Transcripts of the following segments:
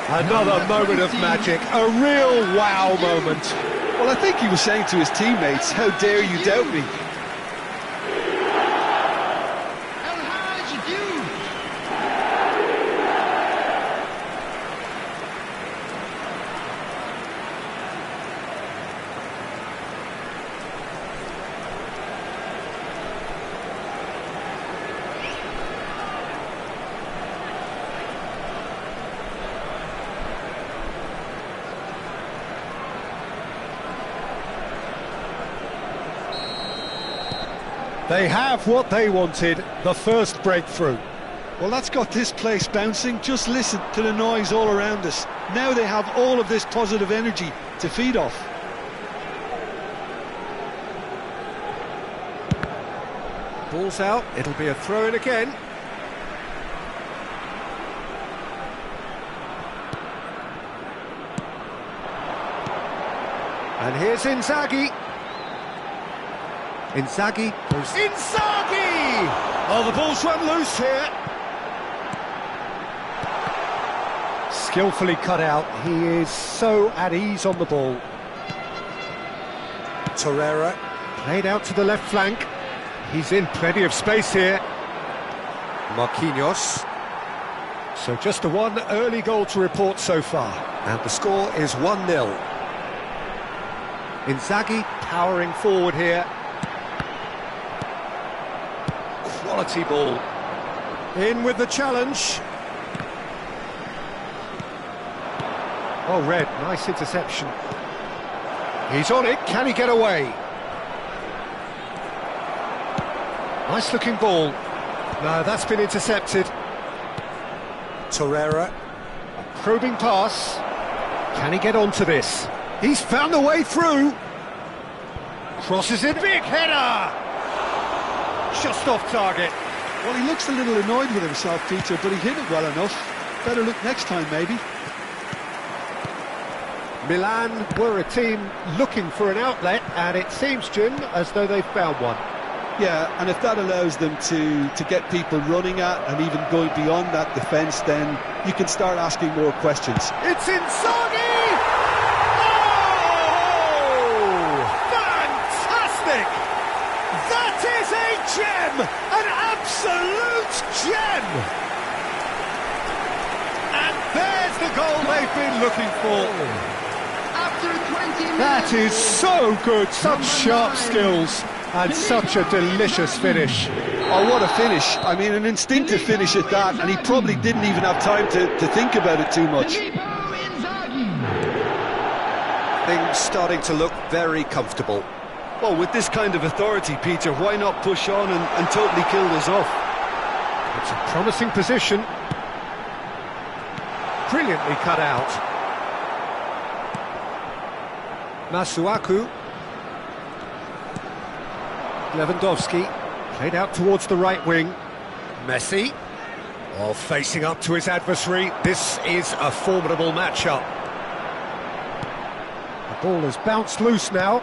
Another moment of magic, a real wow moment. Well, I think he was saying to his teammates, how dare you doubt me? They have what they wanted, the first breakthrough. Well, that's got this place bouncing. Just listen to the noise all around us. Now they have all of this positive energy to feed off. Ball's out, it'll be a throw-in again. And here's Inzaghi. Inzaghi goes... Inzaghi! Oh, the ball's run loose here. Skillfully cut out. He is so at ease on the ball. Torreira played out to the left flank. He's in plenty of space here. Marquinhos. So just the one early goal to report so far. And the score is 1-0. Inzaghi powering forward here. Quality ball. In with the challenge. Oh, Red, nice interception. He's on it, can he get away? Nice looking ball. No, that's been intercepted. Torreira. A probing pass. Can he get onto this? He's found a way through. Crosses it, big header! Just off target. Well, he looks a little annoyed with himself, Peter, but he hit it well enough. Better look next time, maybe. Milan were a team looking for an outlet, and it seems, Jim, as though they've found one. Yeah, and if that allows them to get people running at and even going beyond that defence, then you can start asking more questions. It's Inzaghi! Oh! Fantastic! That is a gem! An absolute gem! And there's the goal they've been looking for. After 20 minutes. That is so good, such sharp skills. And such a delicious finish. Oh, what a finish. I mean, an instinctive finish at that, and he probably didn't even have time to think about it too much. Things starting to look very comfortable. Well, with this kind of authority, Peter, why not push on and totally kill this off? It's a promising position. Brilliantly cut out. Masuaku. Lewandowski, played out towards the right wing. Messi, facing up to his adversary. This is a formidable matchup. The ball has bounced loose now.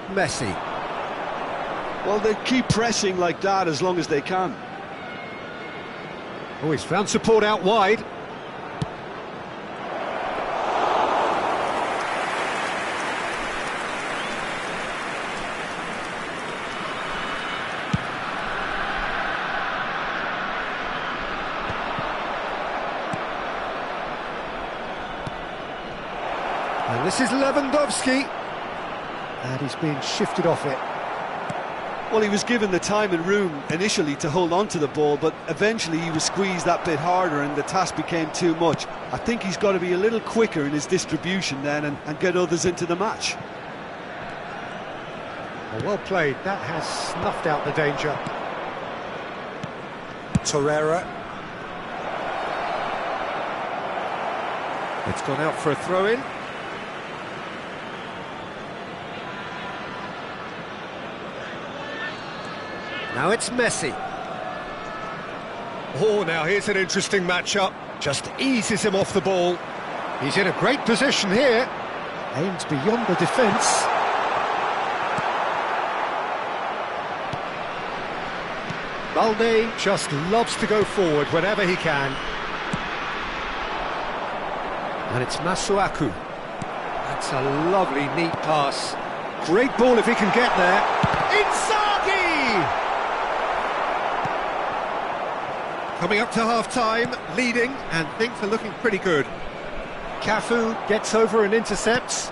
Messi. Well, they keep pressing like that as long as they can. Oh, he's found support out wide. And this is Lewandowski, and he's being shifted off it. Well, he was given the time and room initially to hold on to the ball, but eventually he was squeezed that bit harder and the task became too much. I think he's got to be a little quicker in his distribution then and get others into the match. Well played, that has snuffed out the danger. Torreira. It's gone out for a throw-in. Now it's Messi. Oh, now here's an interesting matchup. Just eases him off the ball. He's in a great position here. Aims beyond the defence. Balde just loves to go forward whenever he can. And it's Masuaku. That's a lovely, neat pass. Great ball if he can get there. Inzaghi! Coming up to half-time, leading, and things are looking pretty good. Cafu gets over and intercepts.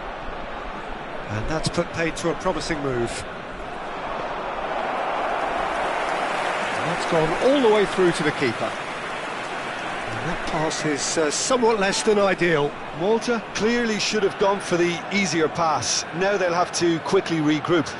And that's put paid to a promising move. And that's gone all the way through to the keeper. And that pass is somewhat less than ideal. Malta clearly should have gone for the easier pass. Now they'll have to quickly regroup.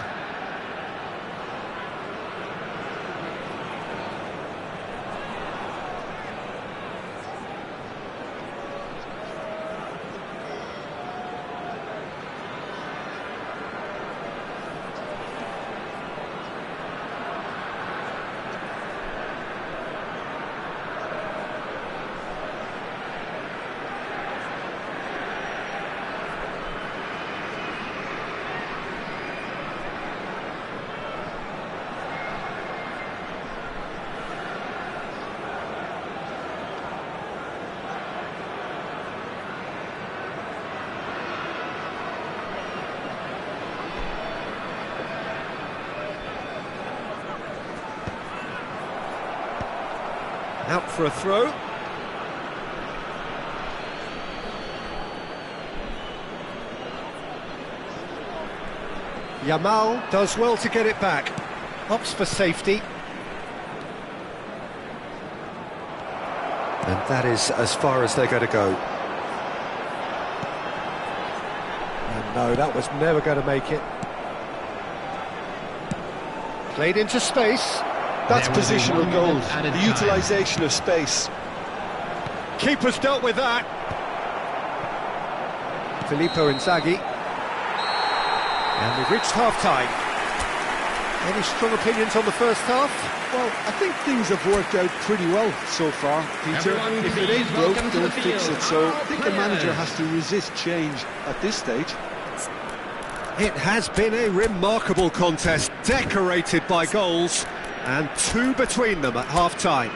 Out for a throw. Yamal does well to get it back. Opts for safety. And that is as far as they're going to go. And no, that was never going to make it. Played into space. That's positional gold, the utilisation of space. Keeper's dealt with that. Filippo Inzaghi. And we've reached half-time. Any strong opinions on the first half? Well, I think things have worked out pretty well so far, Peter. If it ain't broke, don't fix it. So I think the manager has to resist change at this stage. It has been a remarkable contest, decorated by goals, and two between them at half-time.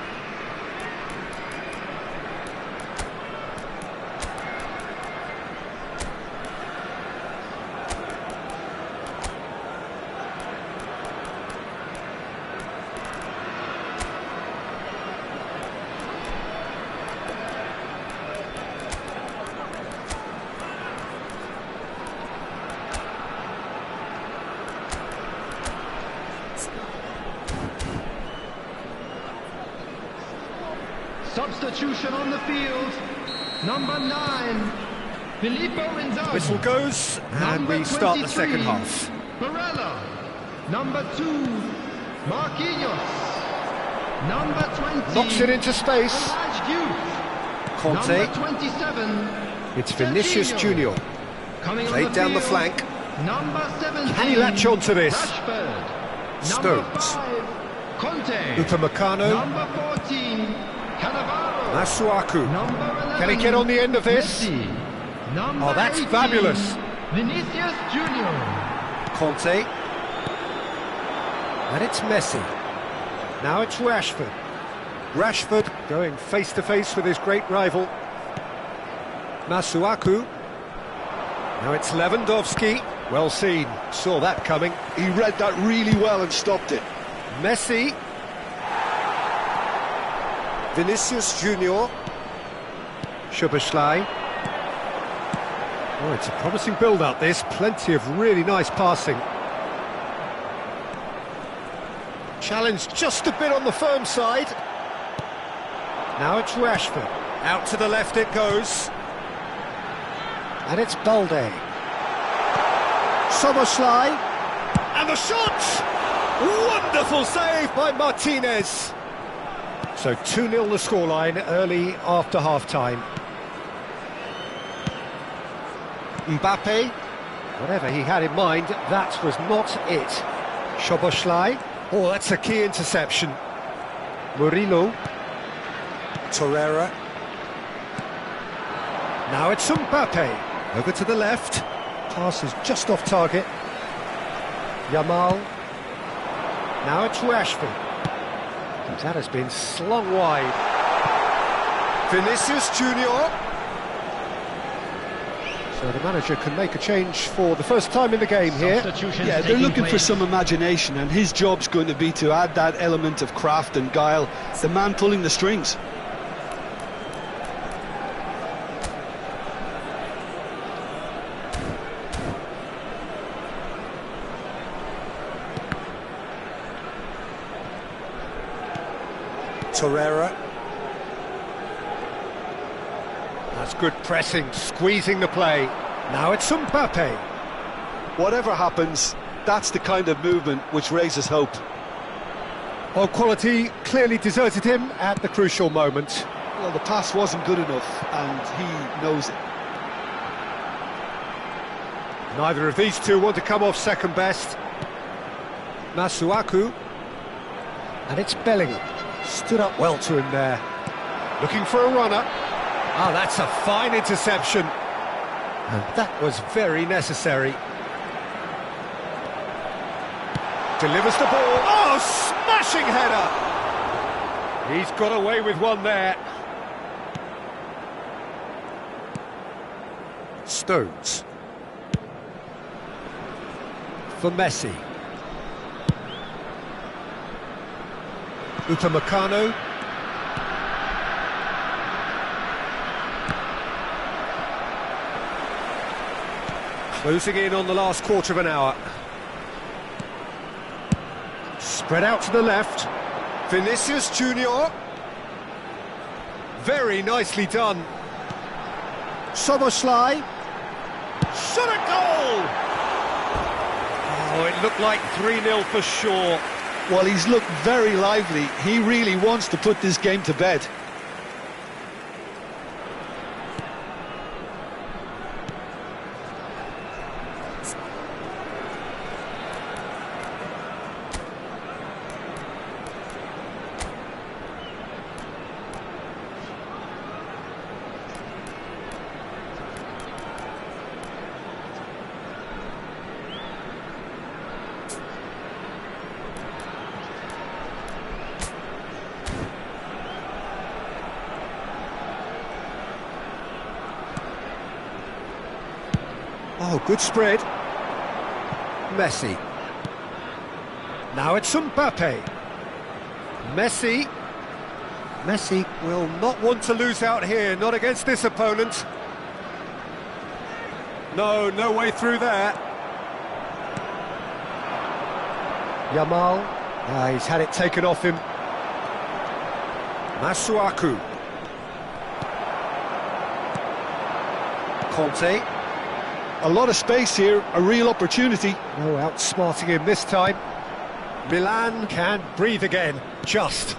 Substitution on the field. Number 9, Filippo Inzaghi. Whistle goes, and we start the second half. Barella. Number 2, Marquinhos. Number 20. Knocks it into space. Conte. Number 27. It's Vinicius Junior. Played down the flank. Number 17. Can he latch on to this? Rashford. Stones. Number 5, Conte. Upamecano. Number 14, Cannavaro. Masuaku. Number 11, Can he get on the end of this? Messi. Number Oh, that's 18, fabulous. Vinicius Junior. Conte. And it's Messi. Now it's Rashford. Rashford going face-to-face with his great rival. Masuaku. Now it's Lewandowski. Well seen. Saw that coming. He read that really well and stopped it. Messi. Vinicius Junior. Szoboszlai. Oh, it's a promising build-up, this. Plenty of really nice passing. Challenge just a bit on the firm side. Now it's Rashford. Out to the left it goes. And it's Balde. Szoboszlai. And the shot! Wonderful save by Martinez. So 2-0 the scoreline early after half-time. Mbappe, whatever he had in mind, that was not it. Szoboszlai, oh, that's a key interception. Murillo. Torreira. Now it's Mbappe, over to the left. Pass is just off target. Yamal. Now it's Rashford. That has been slung wide. Vinicius Junior. So the manager can make a change for the first time in the game here. Yeah, they're looking for some imagination, and his job's going to be to add that element of craft and guile. The man pulling the strings. Torreira. That's good pressing, squeezing the play. Now it's Mbappe. Whatever happens, that's the kind of movement which raises hope. Oh, quality clearly deserted him at the crucial moment. Well, the pass wasn't good enough, and he knows it. Neither of these two want to come off second best. Masuaku. And it's Bellingham. Stood up well to him there. Looking for a runner. Oh, that's a fine interception. And that was very necessary. Delivers the ball. Oh, smashing header! He's got away with one there. Stones. For Messi. Upamecano. Closing in on the last quarter of an hour. Spread out to the left. Vinicius Junior. Very nicely done. Szoboszlai. Shot a goal! Oh, it looked like 3-0 for sure. Well, he's looked very lively. He really wants to put this game to bed. Oh, good spread. Messi. Now it's Mbappe. Messi. Messi will not want to lose out here, not against this opponent. No way through there. Yamal. He's had it taken off him. Masuaku. Conte. A lot of space here, a real opportunity. Oh, outsmarting him this time. Milan can breathe again, just.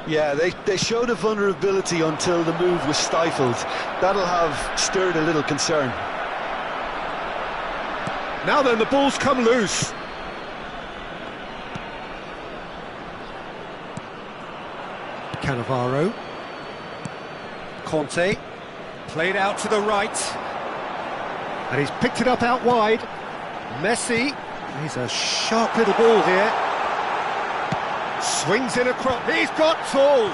Yeah, they showed a vulnerability until the move was stifled. That'll have stirred a little concern. Now then, the ball's come loose. Cannavaro. Conte. Played out to the right. And he's picked it up out wide. Messi. He's a sharp little ball here. Swings in across. He's got tall.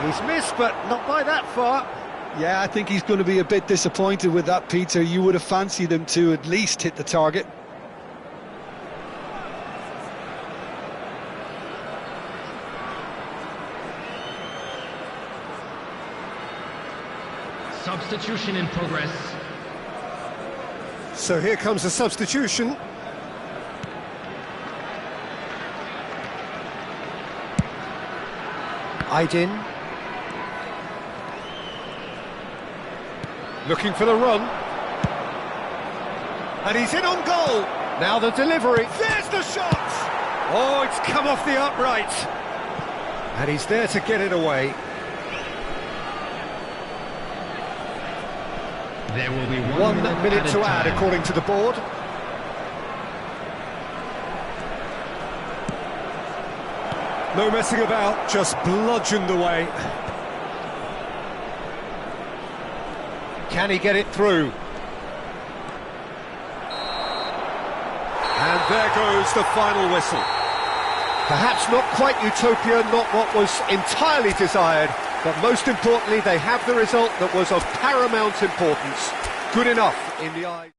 He's missed, but not by that far. Yeah, I think he's going to be a bit disappointed with that, Peter. You would have fancied him to at least hit the target. Substitution in progress. So here comes a substitution. Aydin. Looking for the run. And he's in on goal. Now the delivery. There's the shot! Oh, it's come off the upright. And he's there to get it away. There will be 1 minute to add, according to the board. No messing about, just bludgeoned away. Can he get it through? And there goes the final whistle. Perhaps not quite utopia, not what was entirely desired, but most importantly, they have the result that was of paramount importance. good enough in the eye.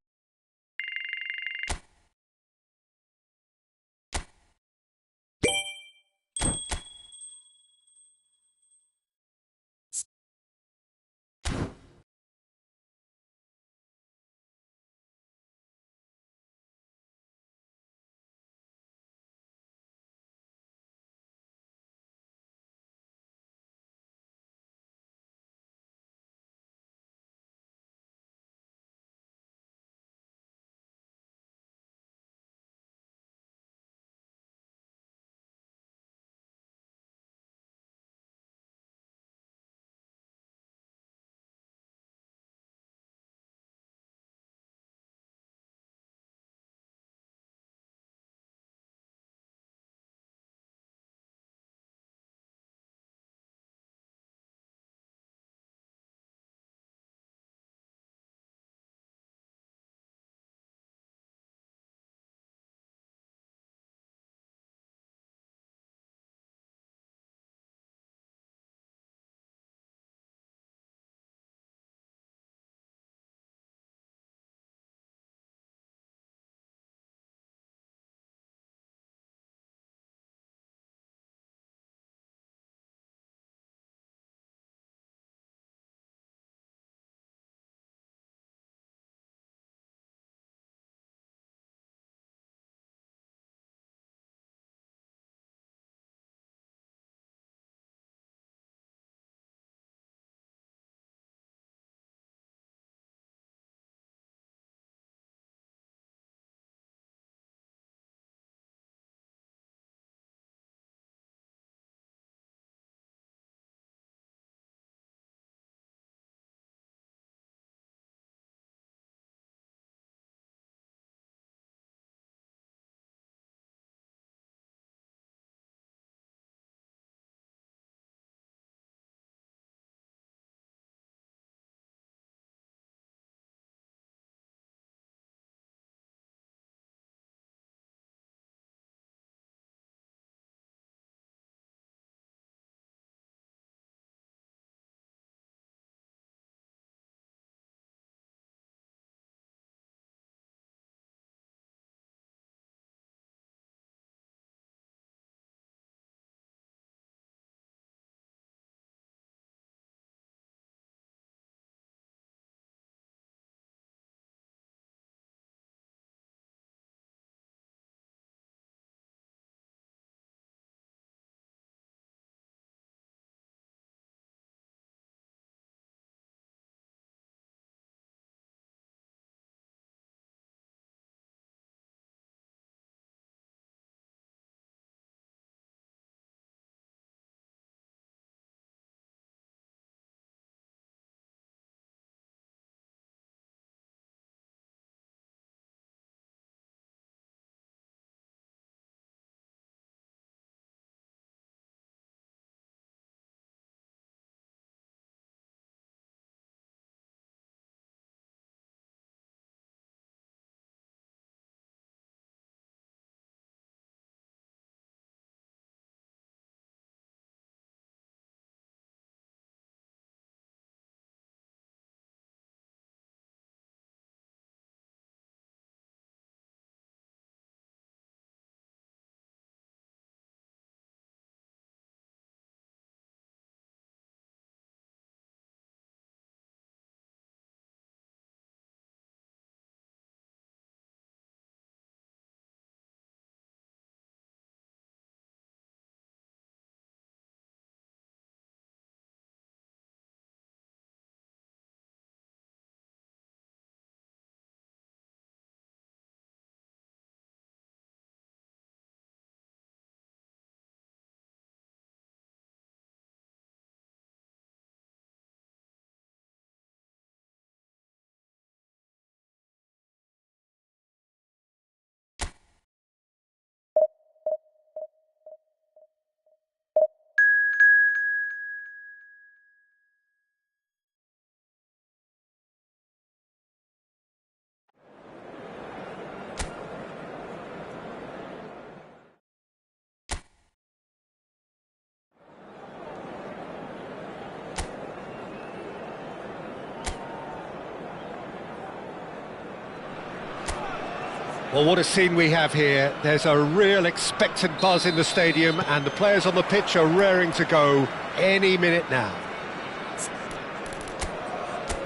Well, what a scene we have here. There's a real expectant buzz in the stadium, and the players on the pitch are raring to go any minute now.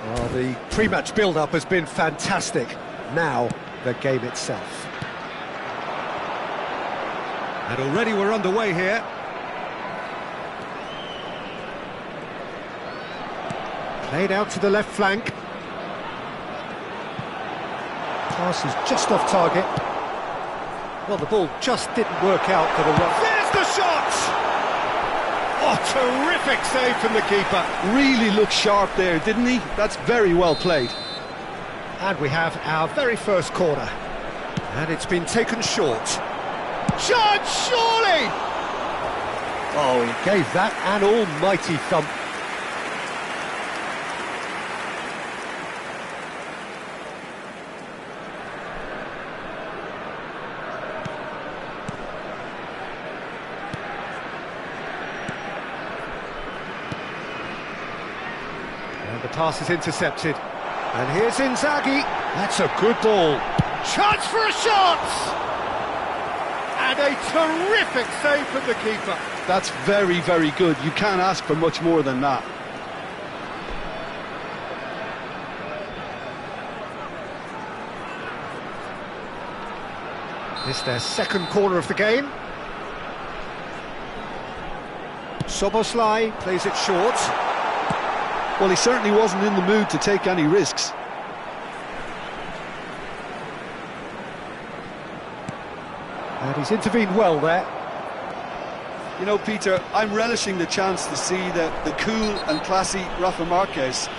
Well, the pre-match build-up has been fantastic. Now, the game itself. And already we're underway here. Played out to the left flank. Pass is just off target. Well, the ball just didn't work out for the run. There's the shot! Oh, terrific save from the keeper. Really looked sharp there, didn't he? That's very well played. And we have our very first corner. And it's been taken short. Chance, surely! Oh, he gave that an almighty thump. And the pass is intercepted. And here's Inzaghi. That's a good ball. Chance for a shot! And a terrific save from the keeper. That's very, very good. You can't ask for much more than that. This their second corner of the game. Szoboszlai plays it short. Well, he certainly wasn't in the mood to take any risks. And he's intervened well there. You know, Peter, I'm relishing the chance to see the cool and classy Rafa Marquez.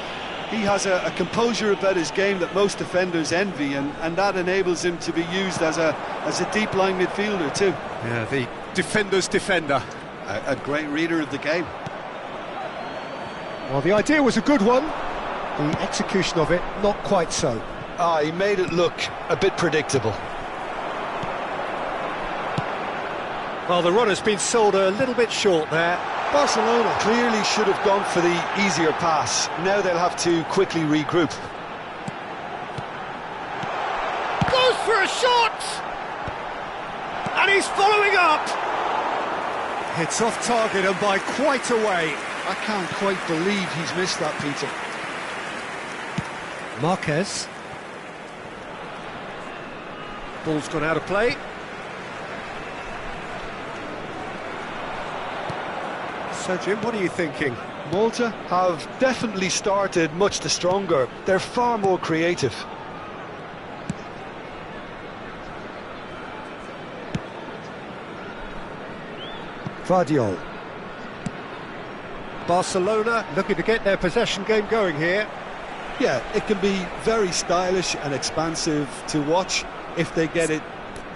He has a composure about his game that most defenders envy, and that enables him to be used as a deep-line midfielder too. Yeah, the defender's defender. A great reader of the game. Well, the idea was a good one. The execution of it, not quite so. He made it look a bit predictable. Well, the runner's been sold a little bit short there. Barcelona clearly should have gone for the easier pass. Now they'll have to quickly regroup. Goes for a shot! And he's following up! It's off target and by quite a way. I can't quite believe he's missed that, Peter. Marquez. Ball's gone out of play. So, Jim, what are you thinking? Malta have definitely started much the stronger. They're far more creative. Vardiol. Barcelona looking to get their possession game going here. Yeah, it can be very stylish and expansive to watch if they get it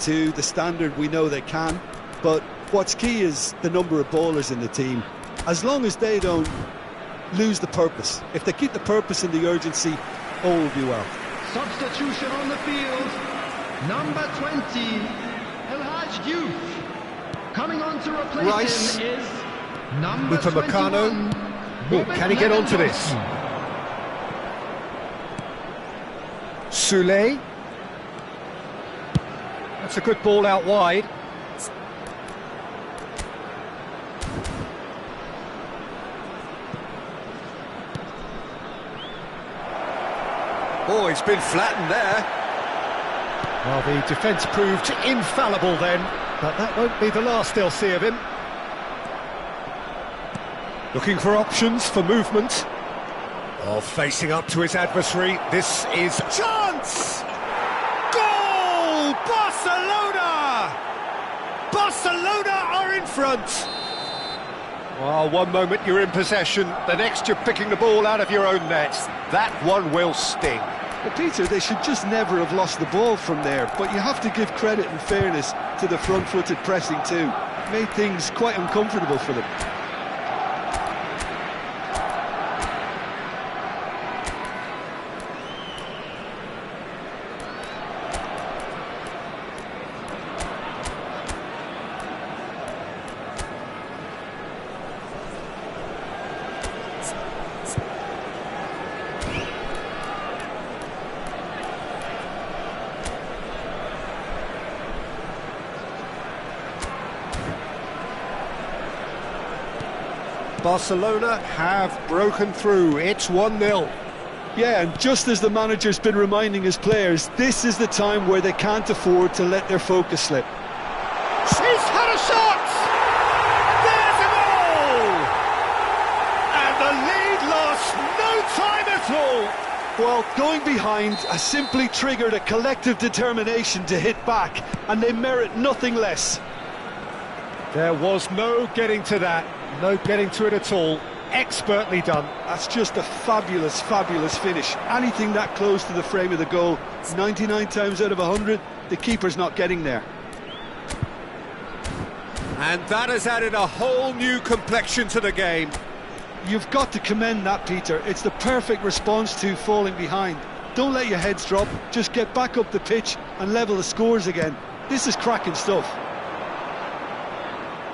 to the standard we know they can. But what's key is the number of ballers in the team. As long as they don't lose the purpose. If they keep the purpose and the urgency, all will be well. Substitution on the field. Number 20, El Hadj Diouf. Coming on to replace Rice. him is number Upamecano. 21. Can he get onto this? Soulé. That's a good ball out wide. Oh, he's been flattened there. Well, the defence proved infallible then, but that won't be the last they'll see of him. Looking for options for movement. Oh, facing up to his adversary. This is chance! Goal! Barcelona! Barcelona are in front. Well, one moment you're in possession, the next you're picking the ball out of your own net. That one will sting. Well, Peter, they should just never have lost the ball from there, but you have to give credit and fairness to the front-footed pressing too. Made things quite uncomfortable for them. Barcelona have broken through. It's 1-0. Yeah, and just as the manager's been reminding his players, this is the time where they can't afford to let their focus slip. He's had a shot! There's a goal! And the lead lost no time at all. Well, going behind has simply triggered a collective determination to hit back, and they merit nothing less. There was no getting to that, no getting to it at all. Expertly done. That's just a fabulous, fabulous finish. Anything that close to the frame of the goal, 99 times out of 100, the keeper's not getting there. And that has added a whole new complexion to the game. You've got to commend that, Peter. It's the perfect response to falling behind. Don't let your heads drop, just get back up the pitch and level the scores again. This is cracking stuff.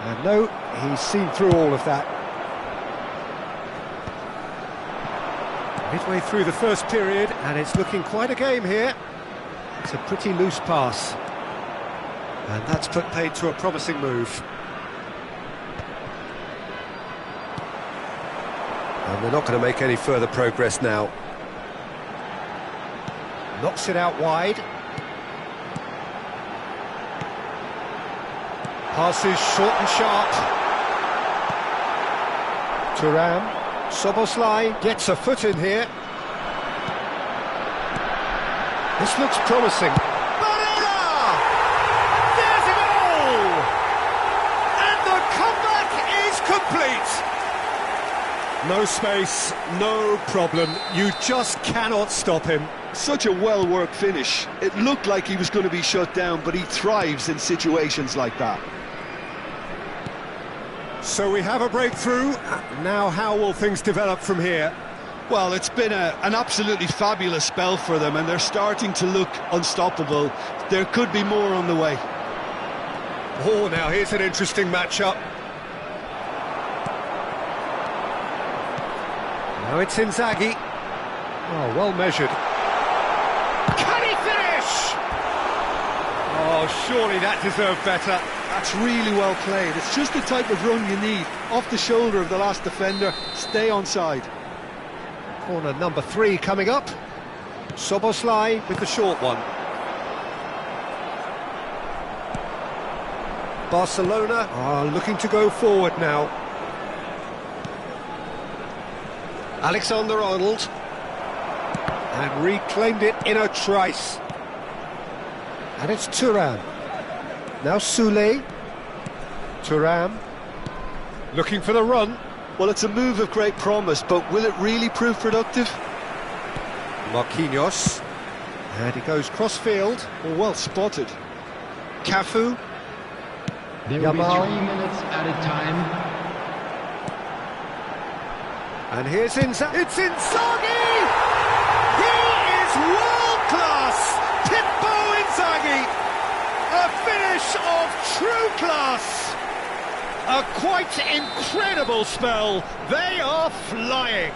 And no, he's seen through all of that. Midway through the first period, and it's looking quite a game here. It's a pretty loose pass. And that's put paid to a promising move. And they're not going to make any further progress now. Knocks it out wide. Passes short and sharp. Thuram. Szoboszlai gets a foot in here. This looks promising. Barella! There's a goal! And the comeback is complete. No space, no problem. You just cannot stop him. Such a well-worked finish. It looked like he was going to be shut down, but he thrives in situations like that. So we have a breakthrough. Now how will things develop from here? Well, it's been an absolutely fabulous spell for them, and they're starting to look unstoppable. There could be more on the way. Oh, now here's an interesting matchup. Now it's Inzaghi. Oh, well measured. Can he finish? Oh, surely that deserved better. That's really well played. It's just the type of run you need. Off the shoulder of the last defender, stay onside. Corner number 3 coming up. Szoboszlai with the short one. Barcelona are looking to go forward now. Alexander-Arnold. And reclaimed it in a trice. And it's Thuram. Now Soulé. Thuram. Looking for the run. Well, it's a move of great promise, but will it really prove productive? Marquinhos. And he goes cross-field. Well spotted. Cafu. There will be 3 minutes added time. And here's Inzaghi. It's Inzaghi! He is world-class! Pippo Inzaghi! A finish of true class! A quite incredible spell. They are flying.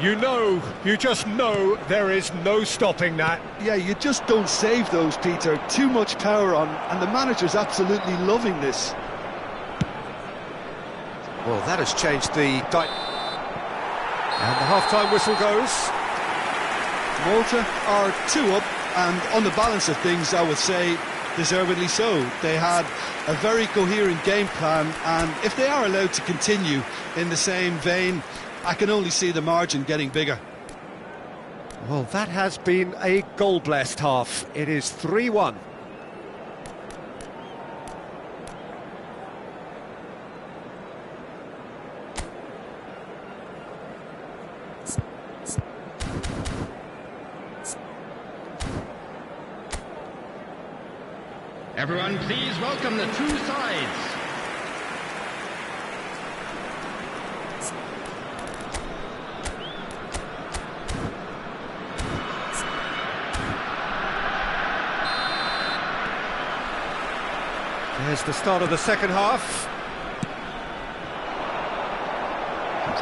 You just know there is no stopping that. Yeah, you just don't save those, Peter. Too much power on, and the manager's absolutely loving this. Well, that has changed the... And the half-time whistle goes. Malta are 2 up, and on the balance of things, I would say deservedly so. They had a very coherent game plan, and if they are allowed to continue in the same vein, I can only see the margin getting bigger. Well, that has been a goal-blessed half. It is 3-1. Everyone, please welcome the two sides. There's the start of the second half.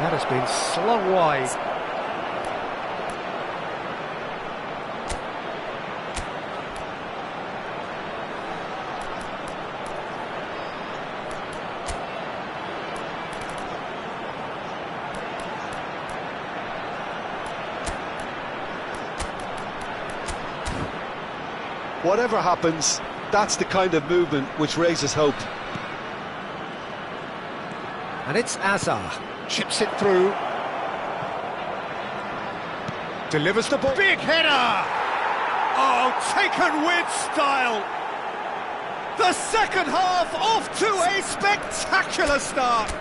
That has been slung wide. Whatever happens, that's the kind of movement which raises hope. And it's Azar. Chips it through. Delivers the ball. Big header! Oh, taken with style! The second half off to a spectacular start!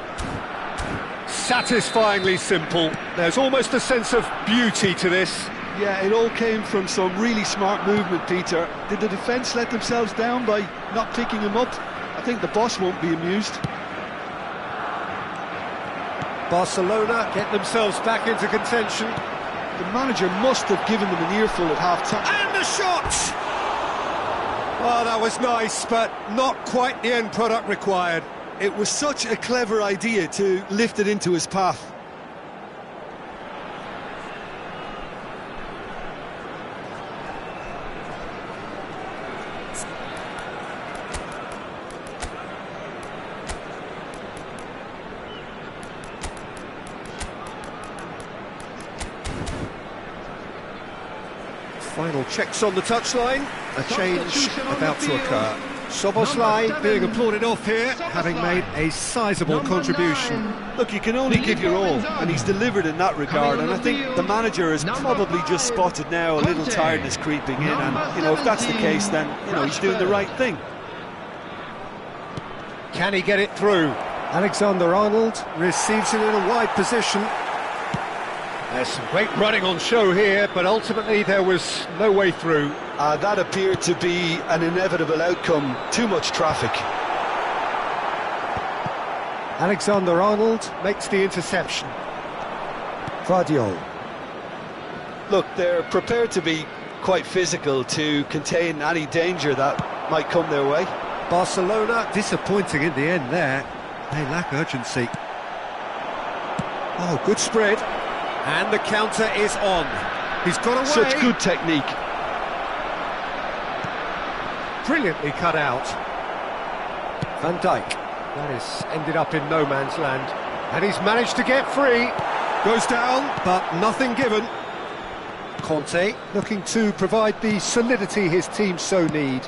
Satisfyingly simple. There's almost a sense of beauty to this. Yeah, it all came from some really smart movement, Peter. Did the defence let themselves down by not picking him up? I think the boss won't be amused. Barcelona get themselves back into contention. The manager must have given them an earful at half-time. And the shot! Oh, that was nice, but not quite the end product required. It was such a clever idea to lift it into his path. Final checks on the touchline. A change about to occur. Szoboszlai being applauded off here, having made a sizable contribution. Look, you can only give your all, and he's delivered in that regard, and I think the manager has probably just spotted now a little tiredness creeping in, and, you know, if that's the case, then, you know, he's doing the right thing. Can he get it through? Alexander-Arnold receives it in a wide position. There's some great running on show here, but ultimately there was no way through. That appeared to be an inevitable outcome. Too much traffic. Alexander-Arnold makes the interception. Guardiola. Look, they're prepared to be quite physical to contain any danger that might come their way. Barcelona disappointing in the end there. They lack urgency. Oh, good spread. And the counter is on. He's got away. Such good technique. Brilliantly cut out. Van Dijk. That has ended up in no man's land. And he's managed to get free. Goes down, but nothing given. Conte looking to provide the solidity his team so need.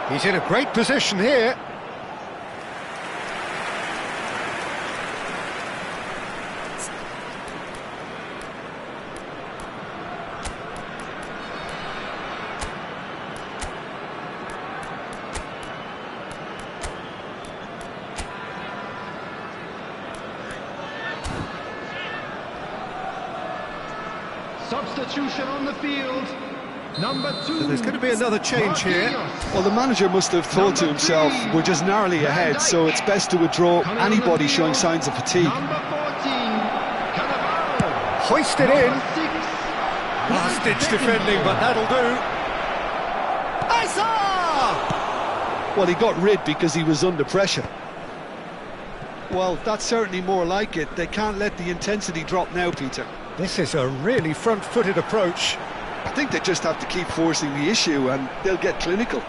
He's in a great position here. Substitution on the field. Number 2. So there's going to be another change here. Well, the manager must have thought to himself, we're just narrowly ahead, so it's best to withdraw anybody showing signs of fatigue. Number 14. Cannavaro. Hoisted in. Number 6. Last-ditch defending, but that'll do. Azar! Well, he got rid because he was under pressure. Well, that's certainly more like it. They can't let the intensity drop now, Peter. This is a really front-footed approach. I think they just have to keep forcing the issue and they'll get clinical.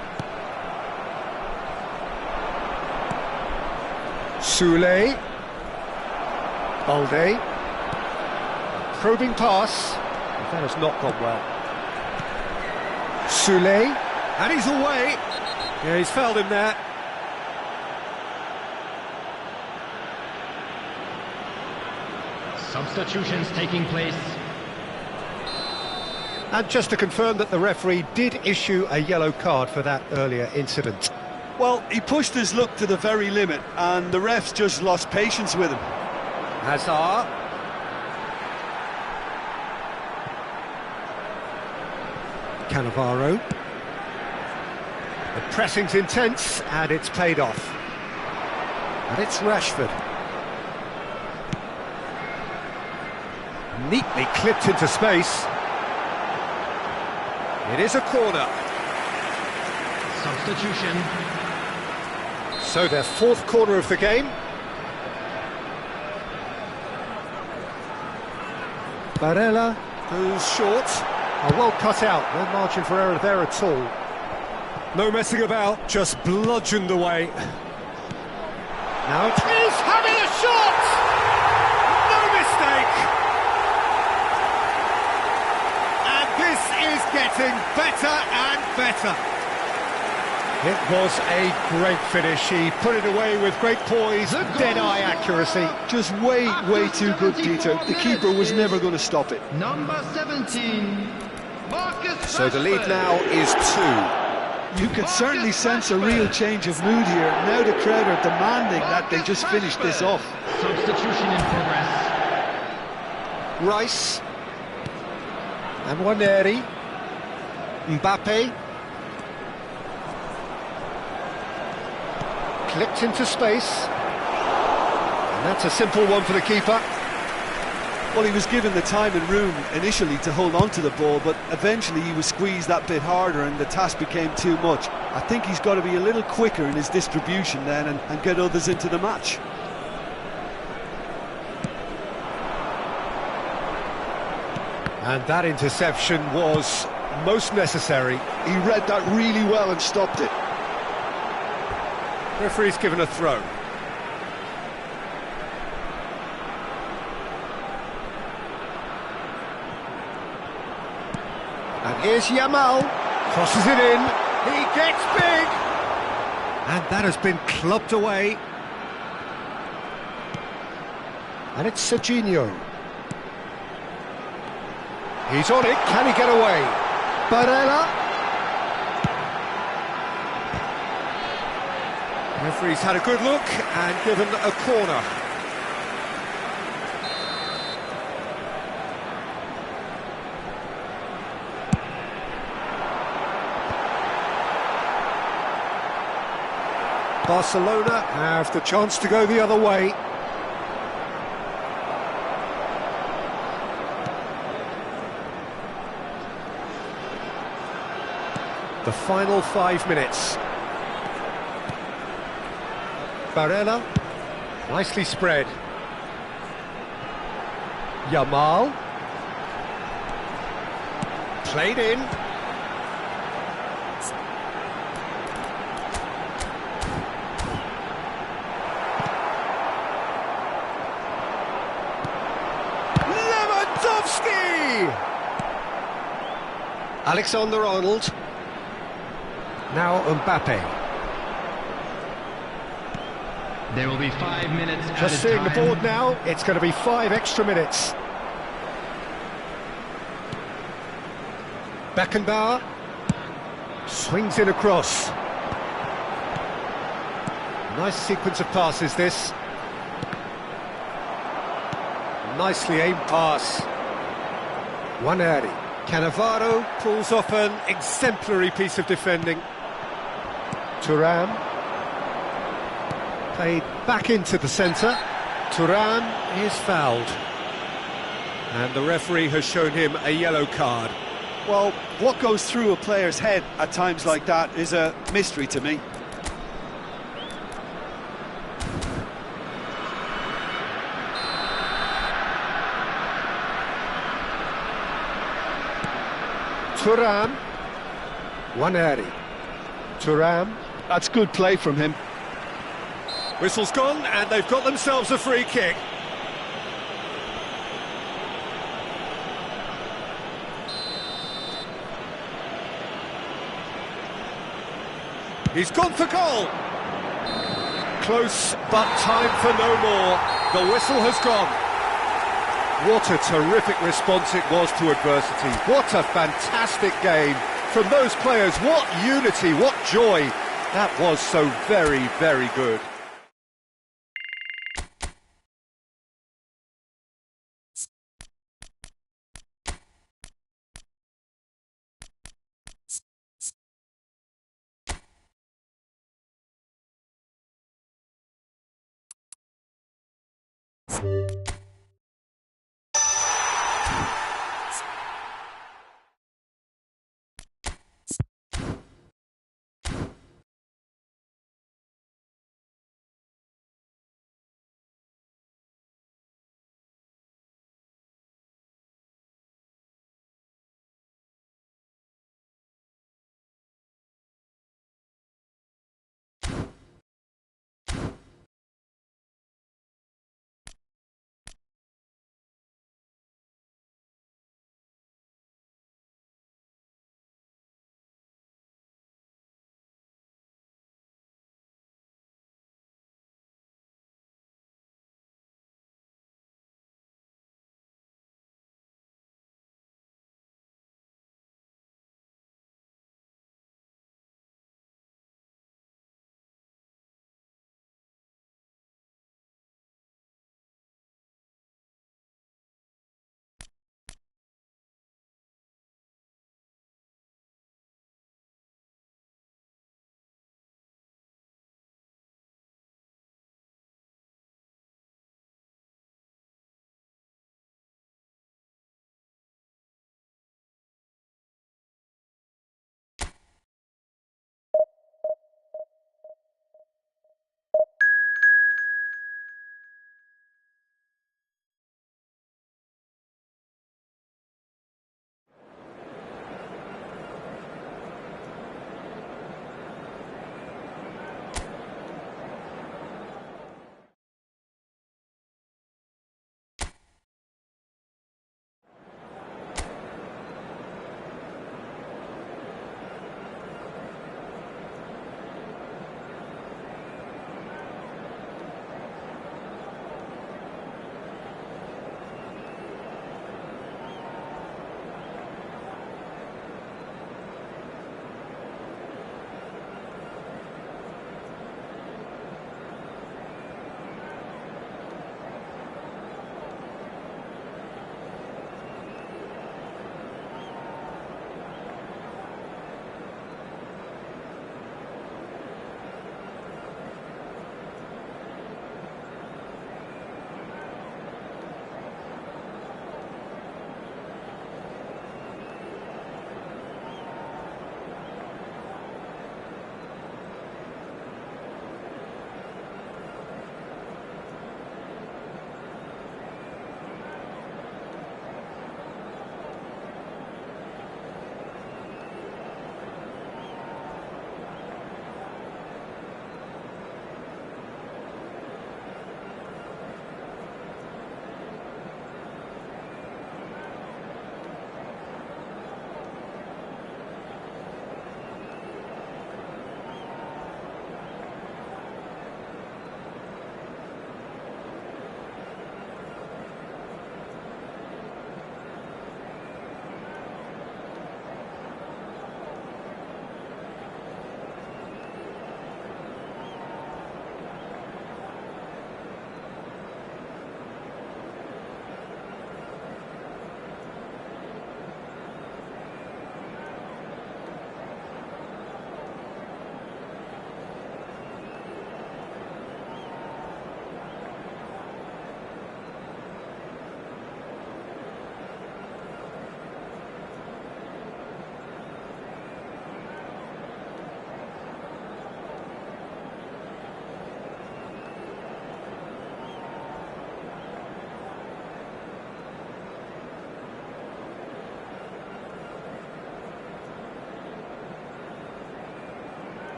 Soulé. Balde. Probing pass. That has not gone well. Soulé. And he's away. Yeah, he's fouled him there. Substitutions taking place. And just to confirm that the referee did issue a yellow card for that earlier incident. Well, he pushed his luck to the very limit and the refs just lost patience with him. Hazard. Cannavaro. The pressing's intense and it's paid off. And it's Rashford. Neatly clipped into space. It is a corner. Substitution. So their fourth corner of the game. Barella goes short. Well cut out, no margin for error there at all. No messing about, just bludgeoned away. Now he's having a shot! No mistake! And this is getting getting better and better. It was a great finish. He put it away with great poise, dead-eye accuracy. Just way too good, Dieter. The keeper was never going to stop it. Number 17, Marcus So the lead Rashford. now is 2. You can certainly sense a real change of mood here. Now the crowd are demanding that they just finish this off. Substitution in progress. Rice. And Nwaneri. Mbappe. Clipped into space. And that's a simple one for the keeper. Well, he was given the time and room initially to hold on to the ball, but eventually he was squeezed that bit harder and the task became too much. I think he's got to be a little quicker in his distribution then and get others into the match. And that interception was most necessary. He read that really well and stopped it. Referee's given a throw. And here's Yamal. Crosses it in. He gets big. And that has been clubbed away. And it's Serginho. He's on it. Can he get away? Barella. Referee's had a good look and given a corner. Barcelona have the chance to go the other way. The final 5 minutes. Barella, nicely spread. Yamal. Played in. Lewandowski! Alexander-Arnold. Now Mbappe. There will be 5 minutes added Just seeing the time. board now, it's going to be 5 extra minutes. Beckenbauer swings in across. Nice sequence of passes this. Nicely aimed pass. Nwaneri. Cannavaro pulls off an exemplary piece of defending. Thuram. Played back into the centre. Thuram is fouled. And the referee has shown him a yellow card. Well, what goes through a player's head at times like that is a mystery to me. Thuram. Nwaneri. Thuram. That's good play from him. Whistle's gone, and they've got themselves a free kick. He's gone for goal. Close, but time for no more. The whistle has gone. What a terrific response it was to adversity. What a fantastic game from those players. What unity, what joy. That was so very, very good.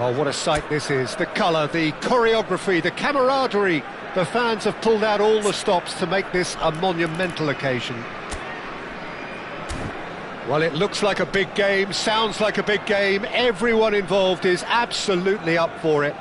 Oh, what a sight this is. The colour, the choreography, the camaraderie. The fans have pulled out all the stops to make this a monumental occasion. Well, it looks like a big game, sounds like a big game. Everyone involved is absolutely up for it.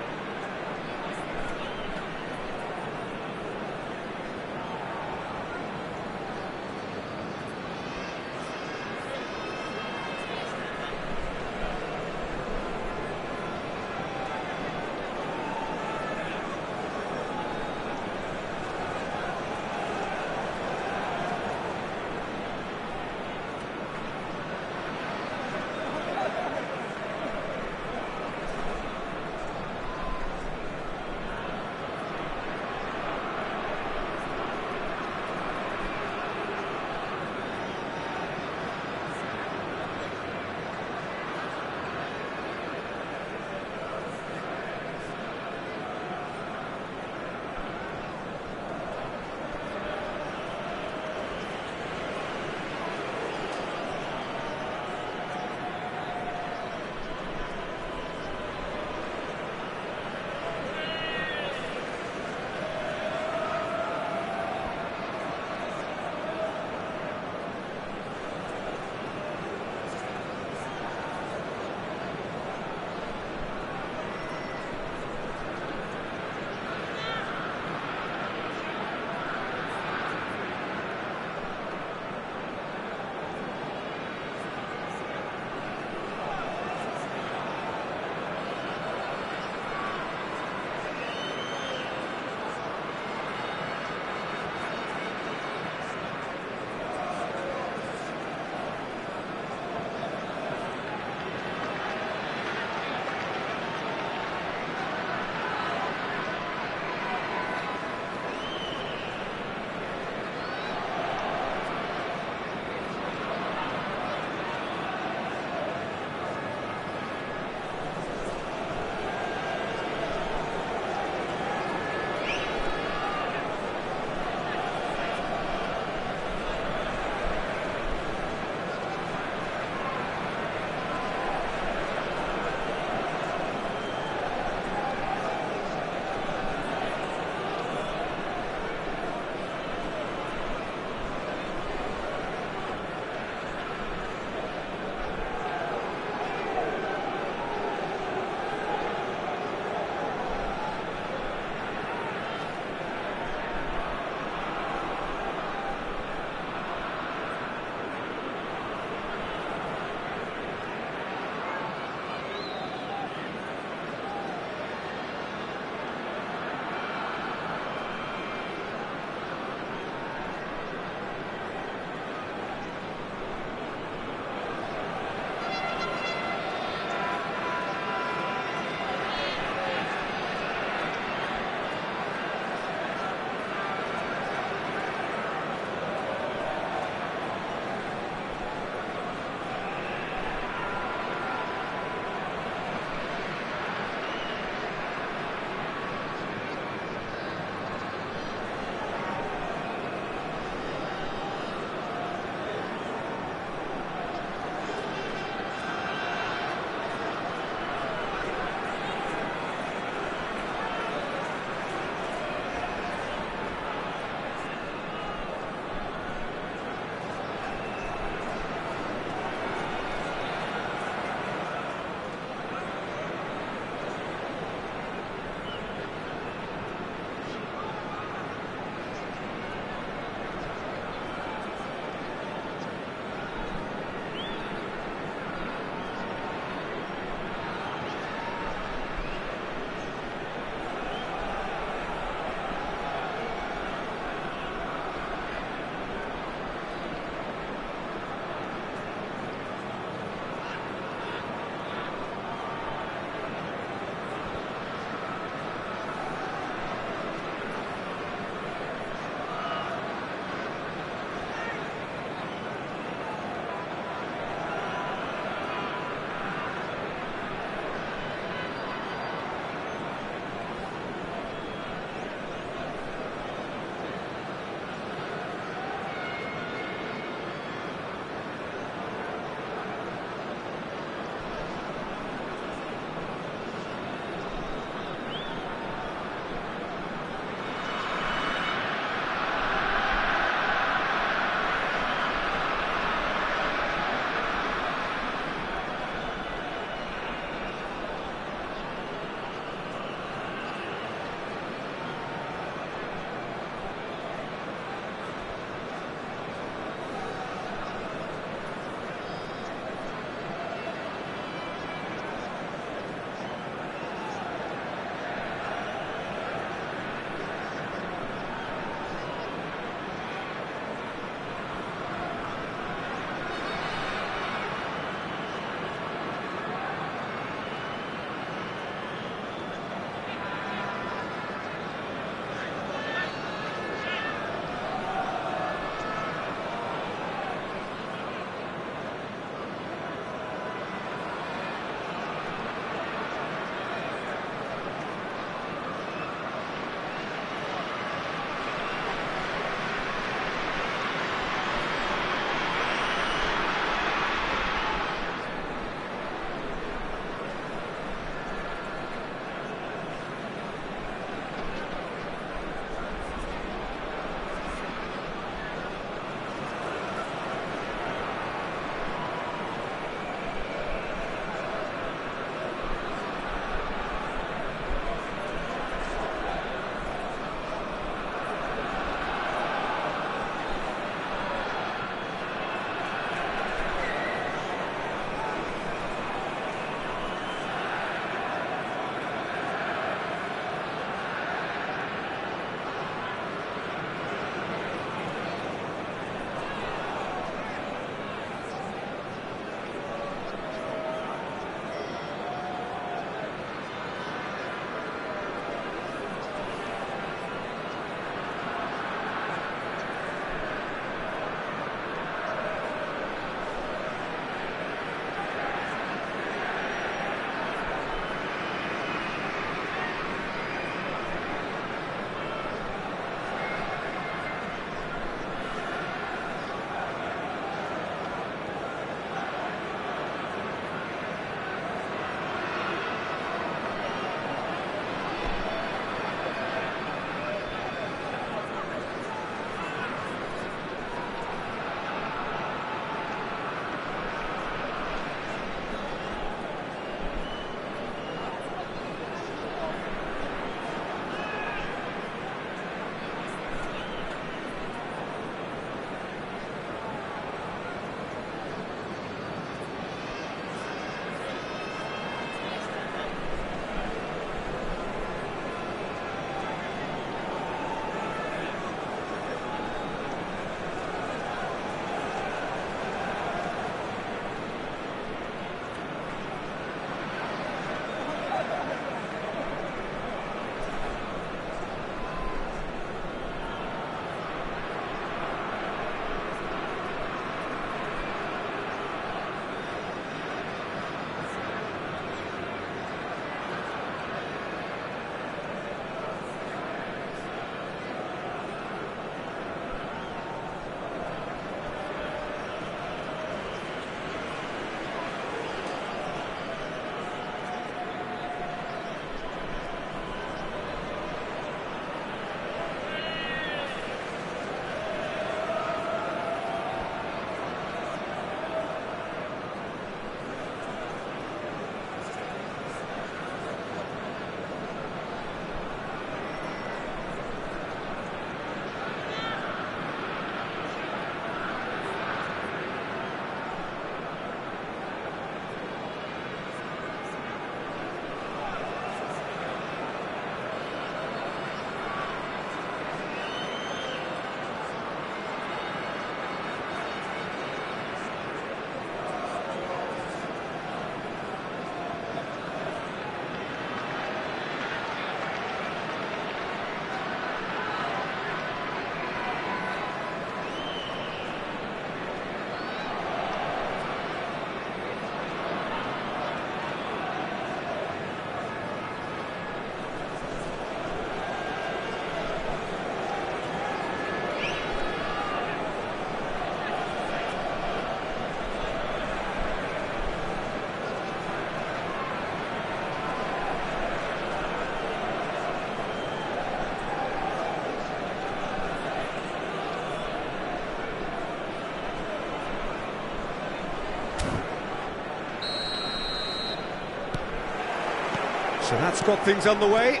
So that's got things underway.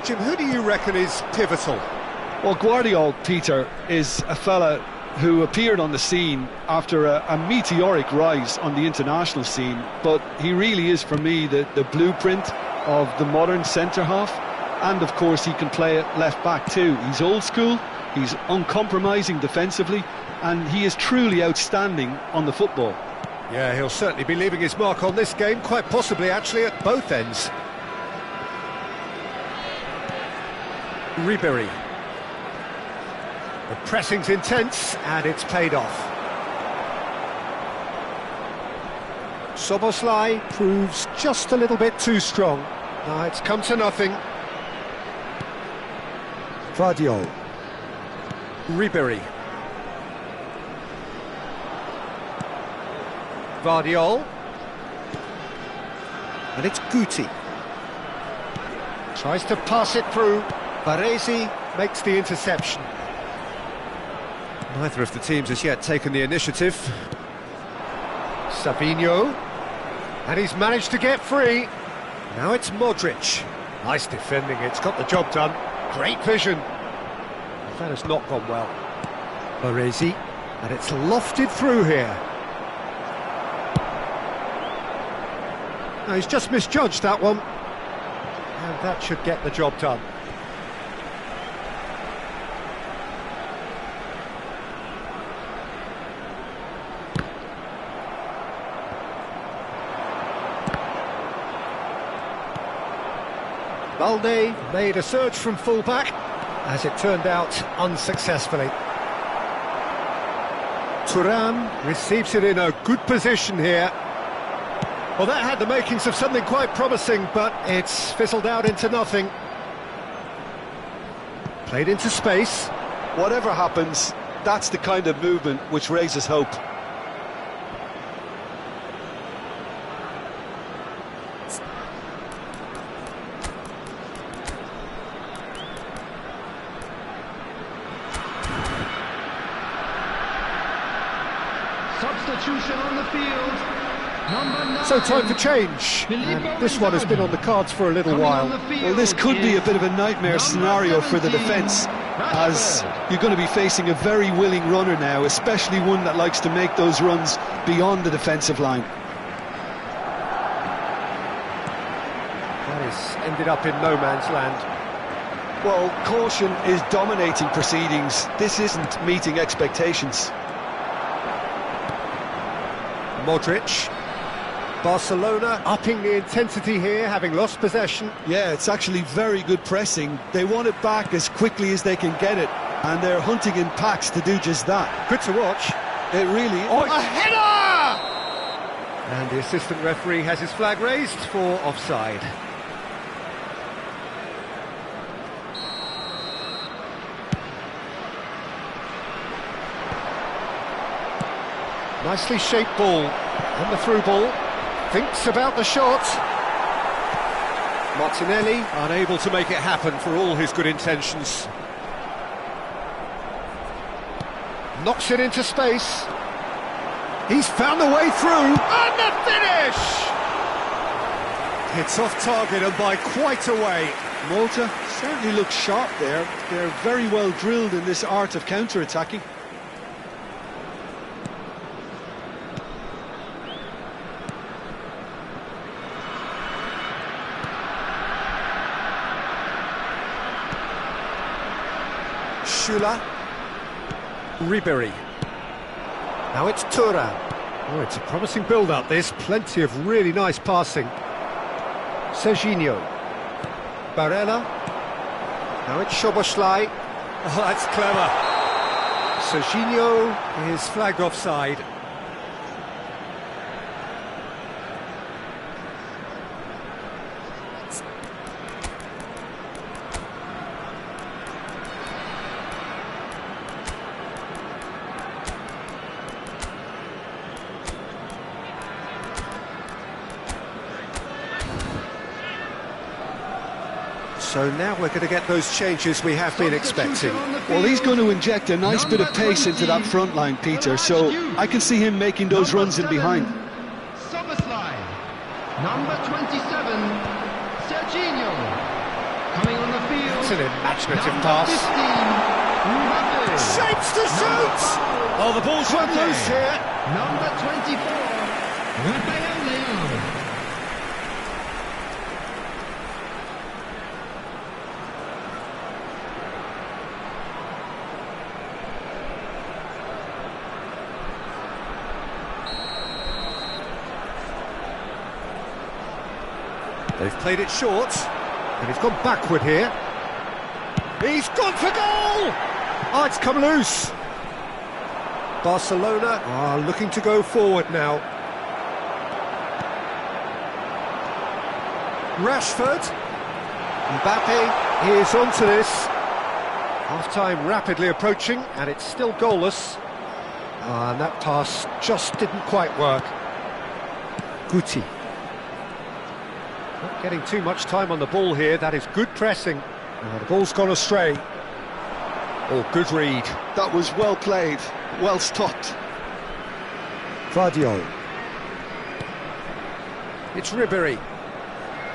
Jim, who do you reckon is pivotal? Well, Guardiola, Peter, is a fella who appeared on the scene after a meteoric rise on the international scene, but he really is, for me, the blueprint of the modern centre-half, and of course he can play at left-back too. He's old school, he's uncompromising defensively, and he is truly outstanding on the football. Yeah, he'll certainly be leaving his mark on this game, quite possibly actually at both ends. Ribéry. The pressing's intense, and it's paid off. Szoboszlai proves just a little bit too strong. Now it's come to nothing. Gvardiol. Ribéry. Gvardiol. And it's Guti. Tries to pass it through. Baresi makes the interception. Neither of the teams has yet taken the initiative. Savinho. And he's managed to get free. Now it's Modric. Nice defending, it's got the job done. Great vision. That has not gone well. Baresi. And it's lofted through here. No, he's just misjudged that one. And that should get the job done. Balde made a surge from full-back, as it turned out unsuccessfully. Thuram receives it in a good position here. Well, that had the makings of something quite promising, but it's fizzled out into nothing. Played into space. Whatever happens, that's the kind of movement which raises hope. Substitution on the field. Number 9. So time for change. And this one has been on the cards for a little while. Well, this could be a bit of a nightmare scenario for the defence, as you're going to be facing a very willing runner now, especially one that likes to make those runs beyond the defensive line. That has ended up in no man's land. Well, caution is dominating proceedings. This isn't meeting expectations. Modric. Barcelona upping the intensity here, having lost possession. Yeah, it's actually very good pressing. They want it back as quickly as they can get it, and they're hunting in packs to do just that. Good to watch. It really... Oh, a header! And the assistant referee has his flag raised for offside. Nicely shaped ball, and the through ball. Thinks about the shot. Martinelli unable to make it happen for all his good intentions. Knocks it into space. He's found the way through, and the finish! It's off target and by quite a way. Malta certainly looks sharp there. They're very well drilled in this art of counter-attacking. Schüller. Ribéry. Now it's Thuram. Oh, it's a promising build-up, this. Plenty of really nice passing. Serginho. Barella. Now it's Szoboszlai. Oh, that's clever. Serginho is flagged offside. So now we're going to get those changes we have been expecting. Well, he's going to inject a nice bit of pace into that front line, Peter, so I can see him making those runs in behind. Szoboszlai. Number 27. Jorginho. Coming on the field. It's an imaginative number pass. 15, Mbappe. Shapes to shoot! Oh, the ball's run loose here. Number 24, Rafael Leão. They've played it short, and he's gone backward here. He's gone for goal! Oh, it's come loose. Barcelona are looking to go forward now. Rashford. Mbappe is onto this. Half-time rapidly approaching, and it's still goalless. And that pass just didn't quite work. Guti. Not getting too much time on the ball here. That is good pressing. The ball's gone astray. Oh, good read. That was well played, well stopped. Vardiol. It's Ribéry.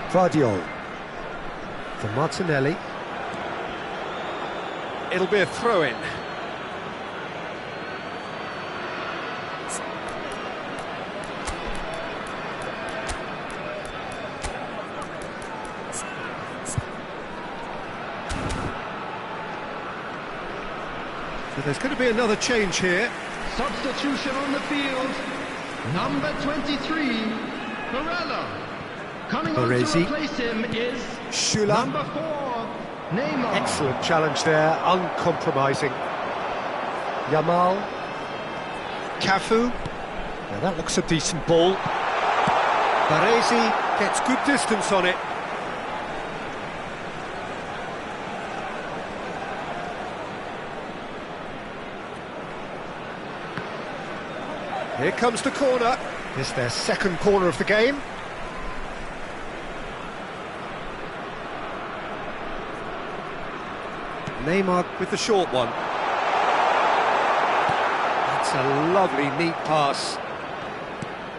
Vardiol. For Martinelli. It'll be a throw-in. So there's going to be another change here. Substitution on the field. Number 23, Barella. Coming on to Baresi. replace him is Schüller. number 4, Neymar. Excellent challenge there, uncompromising. Yamal. Cafu. Now that looks a decent ball. Baresi gets good distance on it. Here comes the corner. It's their second corner of the game. Neymar with the short one. That's a lovely, neat pass.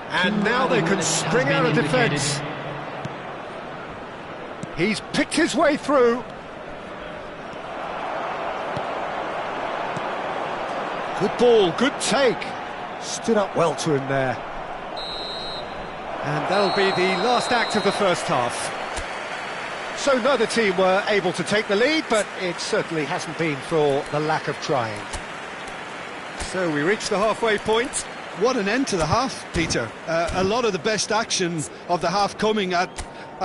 And now they can spring out of defence. He's picked his way through. Good ball, good take. Stood up well to him there. And that'll be the last act of the first half. So neither team were able to take the lead, but it certainly hasn't been for the lack of trying. So we reach the halfway point. What an end to the half, Peter. A lot of the best action of the half coming at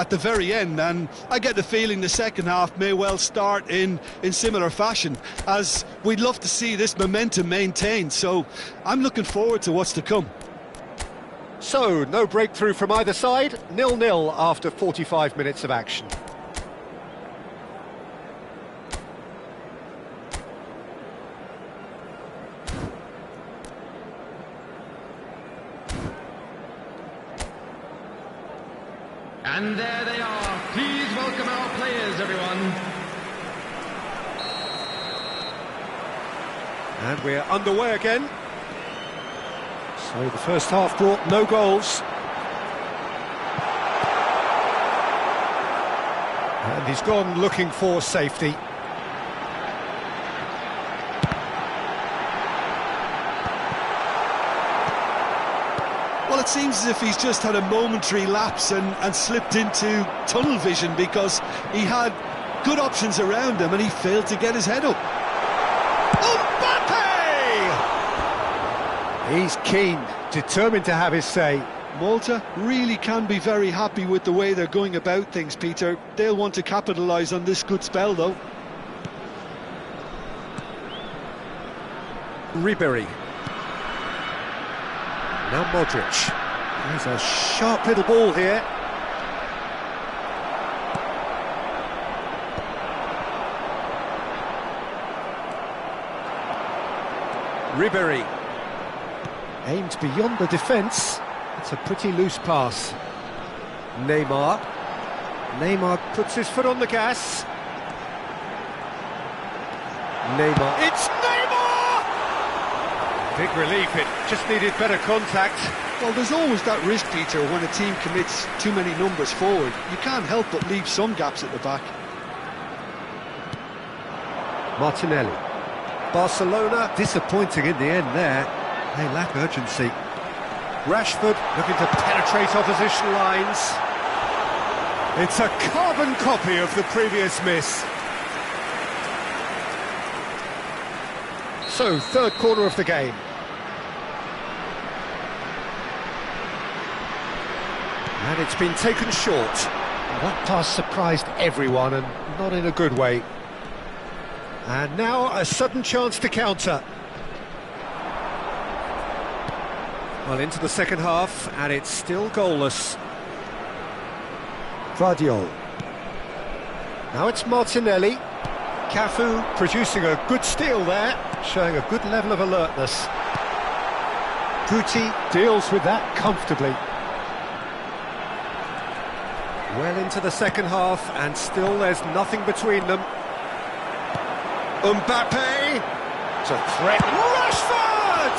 the very end, and I get the feeling the second half may well start in similar fashion, as we'd love to see this momentum maintained. So I'm looking forward to what's to come. So, no breakthrough from either side, 0-0 after 45 minutes of action. And there they are. Please welcome our players, everyone. And we're underway again. So the first half brought no goals. And he's gone looking for safety. Well, it seems as if he's just had a momentary lapse and slipped into tunnel vision, because he had good options around him and he failed to get his head up. Mbappe! He's keen, determined to have his say. Malta really can be very happy with the way they're going about things, Peter. They'll want to capitalise on this good spell, though. Ribéry. Now Modric. There's a sharp little ball here. Ribéry. Aimed beyond the defence. It's a pretty loose pass. Neymar. Neymar puts his foot on the gas. Neymar. It's Neymar! Big relief, it just needed better contact. Well, there's always that risk, Peter, when a team commits too many numbers forward. You can't help but leave some gaps at the back. Martinelli. Barcelona disappointing in the end there. They lack urgency. Rashford looking to penetrate opposition lines. It's a carbon copy of the previous miss. So, third quarter of the game. And it's been taken short. That pass surprised everyone, and not in a good way. And now a sudden chance to counter. Well, into the second half, and it's still goalless. Gvardiol. Now it's Martinelli. Cafu producing a good steal there, showing a good level of alertness. Guti deals with that comfortably. Well into the second half, and still there's nothing between them. Mbappe to threaten Rashford!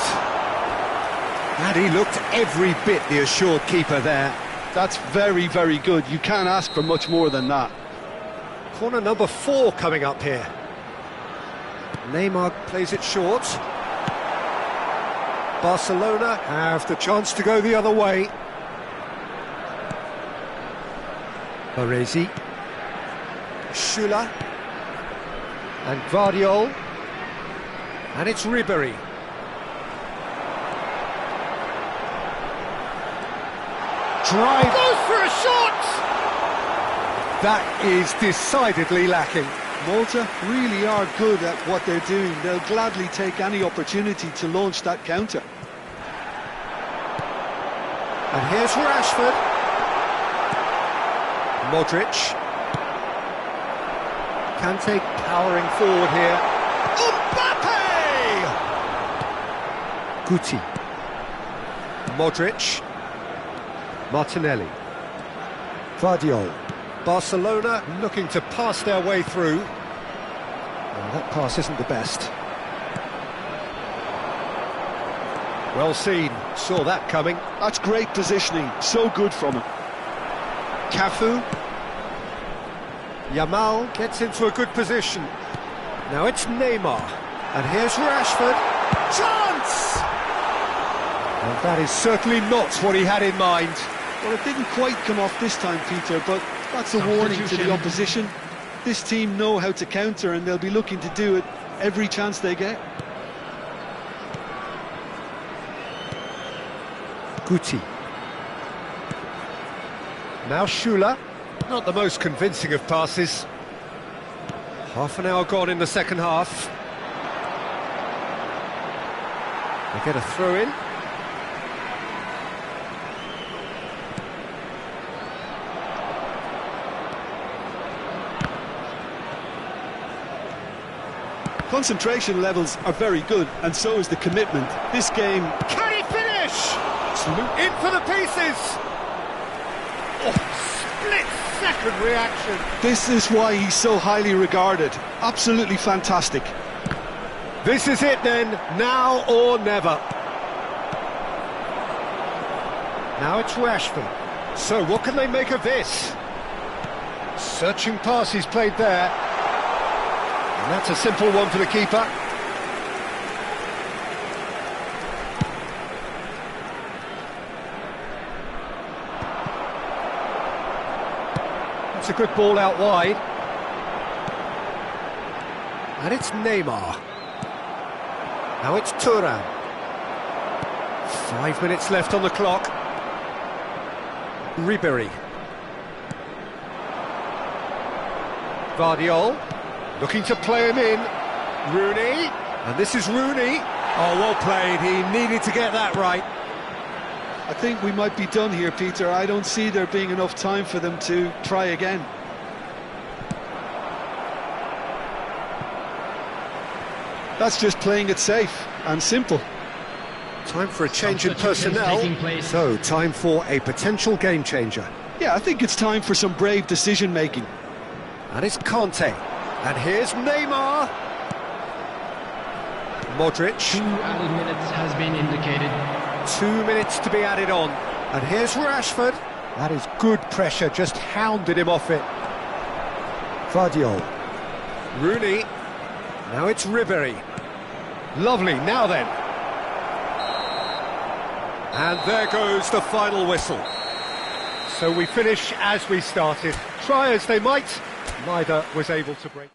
And he looked every bit the assured keeper there. That's very, very good. You can't ask for much more than that. Corner number 4 coming up here. Neymar plays it short. Barcelona have the chance to go the other way. Baresi. Schüller. And Gvardiol. And it's Ribéry. Drive. Goes for a shot! That is decidedly lacking. Malta really are good at what they're doing. They'll gladly take any opportunity to launch that counter. And here's Rashford. Modric. Kante powering forward here. Mbappe! Guti. Modric. Martinelli. Gvardiol. Barcelona looking to pass their way through. Well, that pass isn't the best. Well seen, saw that coming. That's great positioning, so good from him. Cafu. Yamal gets into a good position. Now it's Neymar. And here's Rashford. Chance! And that is certainly not what he had in mind. Well, it didn't quite come off this time, Peter, but that's a warning to the opposition. This team know how to counter, and they'll be looking to do it every chance they get. Guti. Now Schüller. Not the most convincing of passes. Half an hour gone in the second half. They get a throw in. Concentration levels are very good, and so is the commitment. This game... Can he finish? In for the pieces! Oh, split-second reaction. This is why he's so highly regarded. Absolutely fantastic. This is it then, now or never. Now it's Rashford. So what can they make of this? Searching pass he's played there. And that's a simple one for the keeper. That's a good ball out wide. And it's Neymar. Now it's Thuram. 5 minutes left on the clock. Ribéry. Gvardiol. Looking to play him in. Rooney. And this is Rooney. Oh, well played. He needed to get that right. I think we might be done here, Peter. I don't see there being enough time for them to try again. That's just playing it safe and simple. Time for a change in personnel. So, time for a potential game changer. Yeah, I think it's time for some brave decision-making. And it's Kante. And here's Neymar. Modric. 2 added minutes has been indicated. 2 minutes to be added on. And here's Rashford. That is good pressure, just hounded him off it. Vardiol. Rooney. Now it's Ribéry. Lovely, now then. And there goes the final whistle. So we finish as we started. Try as they might, neither was able to break.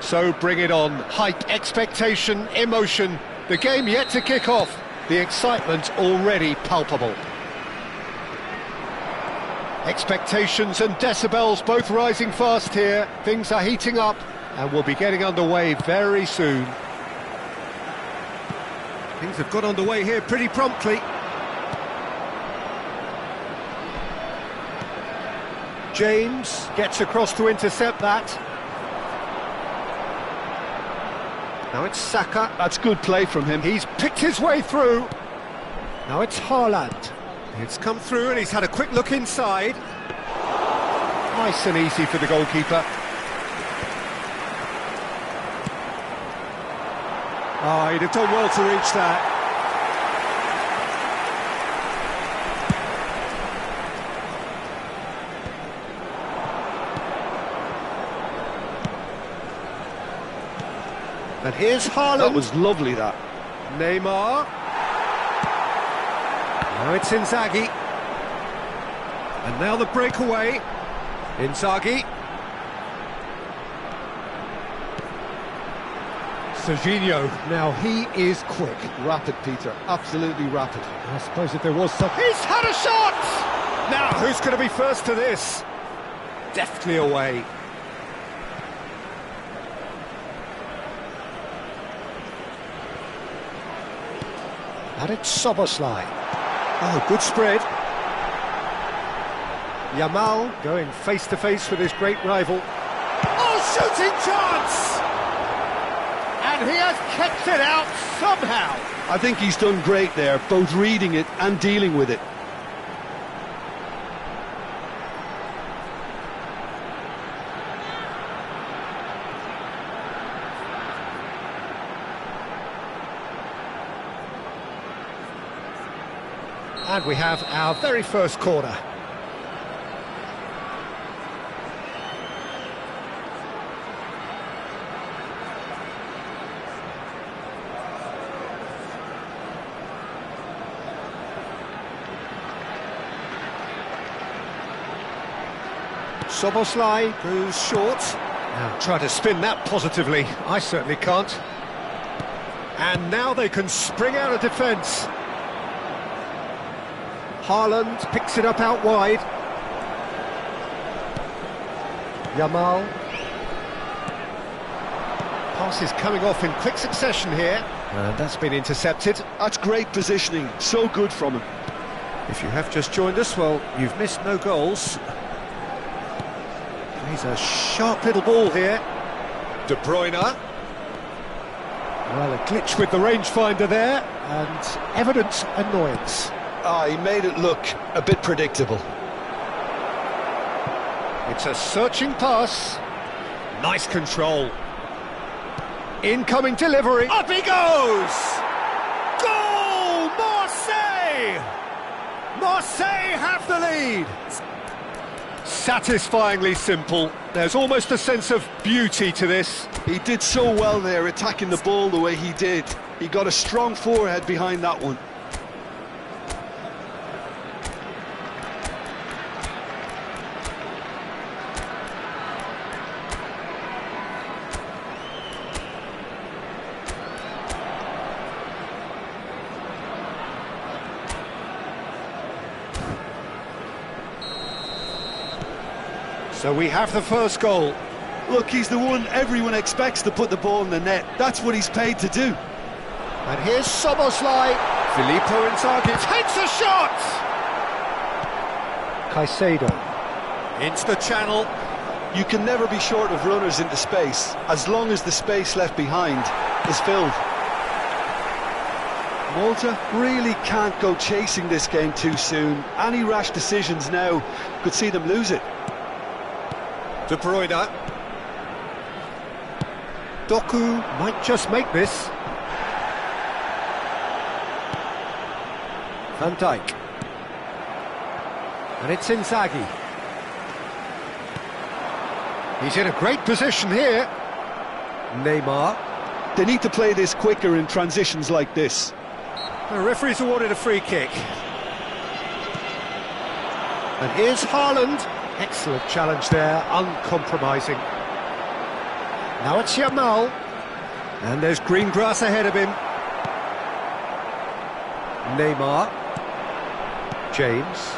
So bring it on. Hype, expectation, emotion. The game yet to kick off. The excitement already palpable. Expectations and decibels both rising fast here. Things are heating up and we'll be getting underway very soon. Things have got underway here pretty promptly. James gets across to intercept that. Now it's Saka. That's good play from him. He's picked his way through. Now it's Haaland. It's come through and he's had a quick look inside. Nice and easy for the goalkeeper. Oh, he'd have done well to reach that. And here's Haaland. That was lovely, that. Neymar. Now it's Inzaghi. And now the breakaway. Inzaghi. Serginho. Now he is quick. Rapid, Peter. Absolutely rapid. I suppose if there was some... He's had a shot! Now, who's going to be first to this? Deftly away. And it's Szoboszlai. Oh, good spread. Yamal going face-to-face with his great rival. Oh, shooting chance! And he has kept it out somehow. I think he's done great there, both reading it and dealing with it. And we have our very first corner. Szoboszlai goes short. Now try to spin that positively. I certainly can't. And now they can spring out of defence. Haaland picks it up out wide. Yamal. Pass is coming off in quick succession here. And that's been intercepted. That's great positioning. So good from him. If you have just joined us, well, you've missed no goals. He's a sharp little ball here. De Bruyne. Well, a glitch with the rangefinder there, and evident annoyance. He made it look a bit predictable. It's a searching pass. Nice control. Incoming delivery. Up he goes! Goal! Marseille! Marseille have the lead. Satisfyingly simple. There's almost a sense of beauty to this. He did so well there, attacking the ball the way he did. He got a strong forehead behind that one. So we have the first goal. Look, he's the one everyone expects to put the ball in the net. That's what he's paid to do. And here's Szoboszlai. Filippo Inzaghi takes a shot! Caicedo. Into the channel. You can never be short of runners into space, as long as the space left behind is filled. Malta really can't go chasing this game too soon. Any rash decisions now could see them lose it. De Bruyne. Doku might just make this. Van Dijk. And it's Inzaghi. He's in a great position here. Neymar. They need to play this quicker in transitions like this. The referee's awarded a free kick. And here's Haaland. Excellent challenge there, uncompromising. Now it's Yamal. And there's green grass ahead of him. Neymar. James.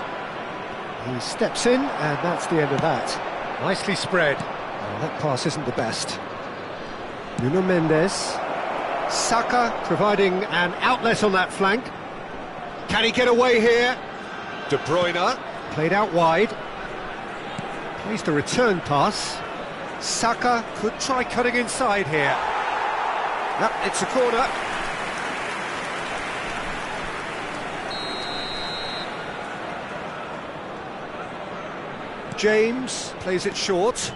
He steps in, and that's the end of that. Nicely spread. Oh, that pass isn't the best. Nuno Mendes. Saka providing an outlet on that flank. Can he get away here? De Bruyne. Played out wide. Plays the return pass. Saka could try cutting inside here. Yep, it's a corner. James plays it short.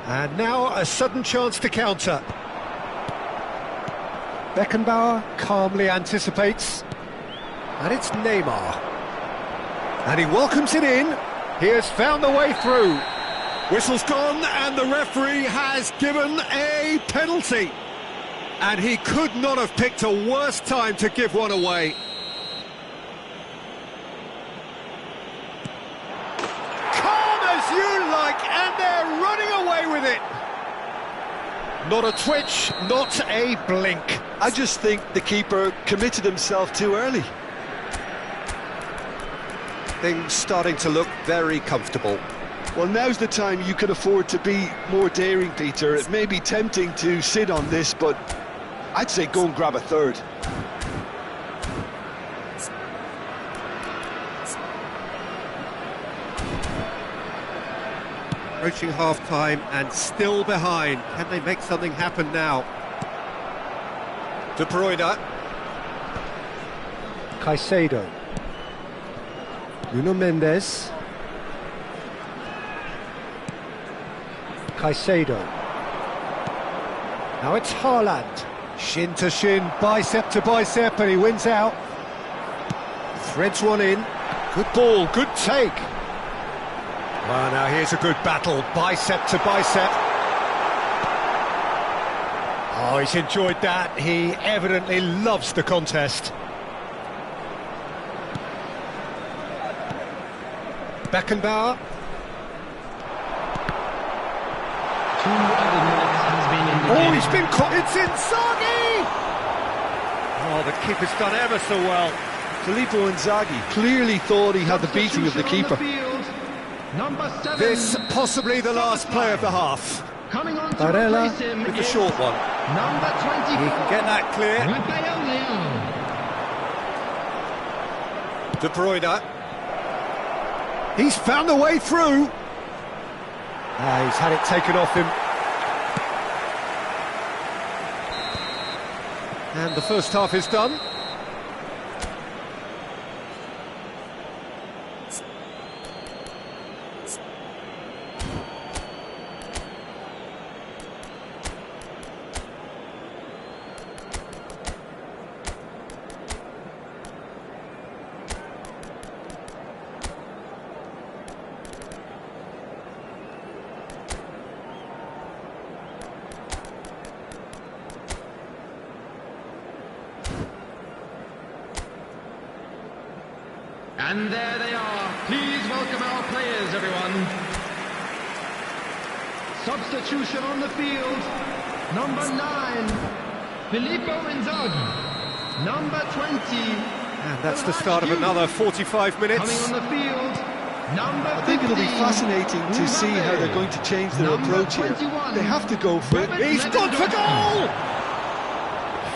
And now a sudden chance to counter. Beckenbauer calmly anticipates. And it's Neymar. And he welcomes it in. He has found the way through. Whistle's gone and the referee has given a penalty. And he could not have picked a worse time to give one away. Calm as you like, and they're running away with it. Not a twitch, not a blink. I just think the keeper committed himself too early. Things starting to look very comfortable. Well, now's the time you can afford to be more daring, Peter. It may be tempting to sit on this, but I'd say go and grab a third. Approaching half-time and still behind. Can they make something happen now? De Bruyne. Caicedo. Nuno Mendes. Caicedo. Now it's Haaland. Shin to shin, bicep to bicep, and he wins out. Threads one in. Good ball, good take. Well, now here's a good battle, bicep to bicep. Oh, he's enjoyed that. He evidently loves the contest. Beckenbauer. 2 added minutes has been indicated. Oh, he's been caught. It's Inzaghi! Oh, the keeper's done ever so well. Filippo Inzaghi clearly thought he had the beating of the keeper. Number 7. This possibly the last play of the half. Coming on to Barella replace him with the is short one. Number 20. He can get that clear. Rafael Leão. De Bruyne. He's found the way through. He's had it taken off him. And the first half is done. And there they are. Please welcome our players, everyone. Substitution on the field. Number 9, Filippo Inzaghi. Number 20. And that's the start of another 45 minutes. Coming on the field. Number 15. I think it'll be fascinating to see how they're going to change their approach here. They have to go for it. He's gone for goal!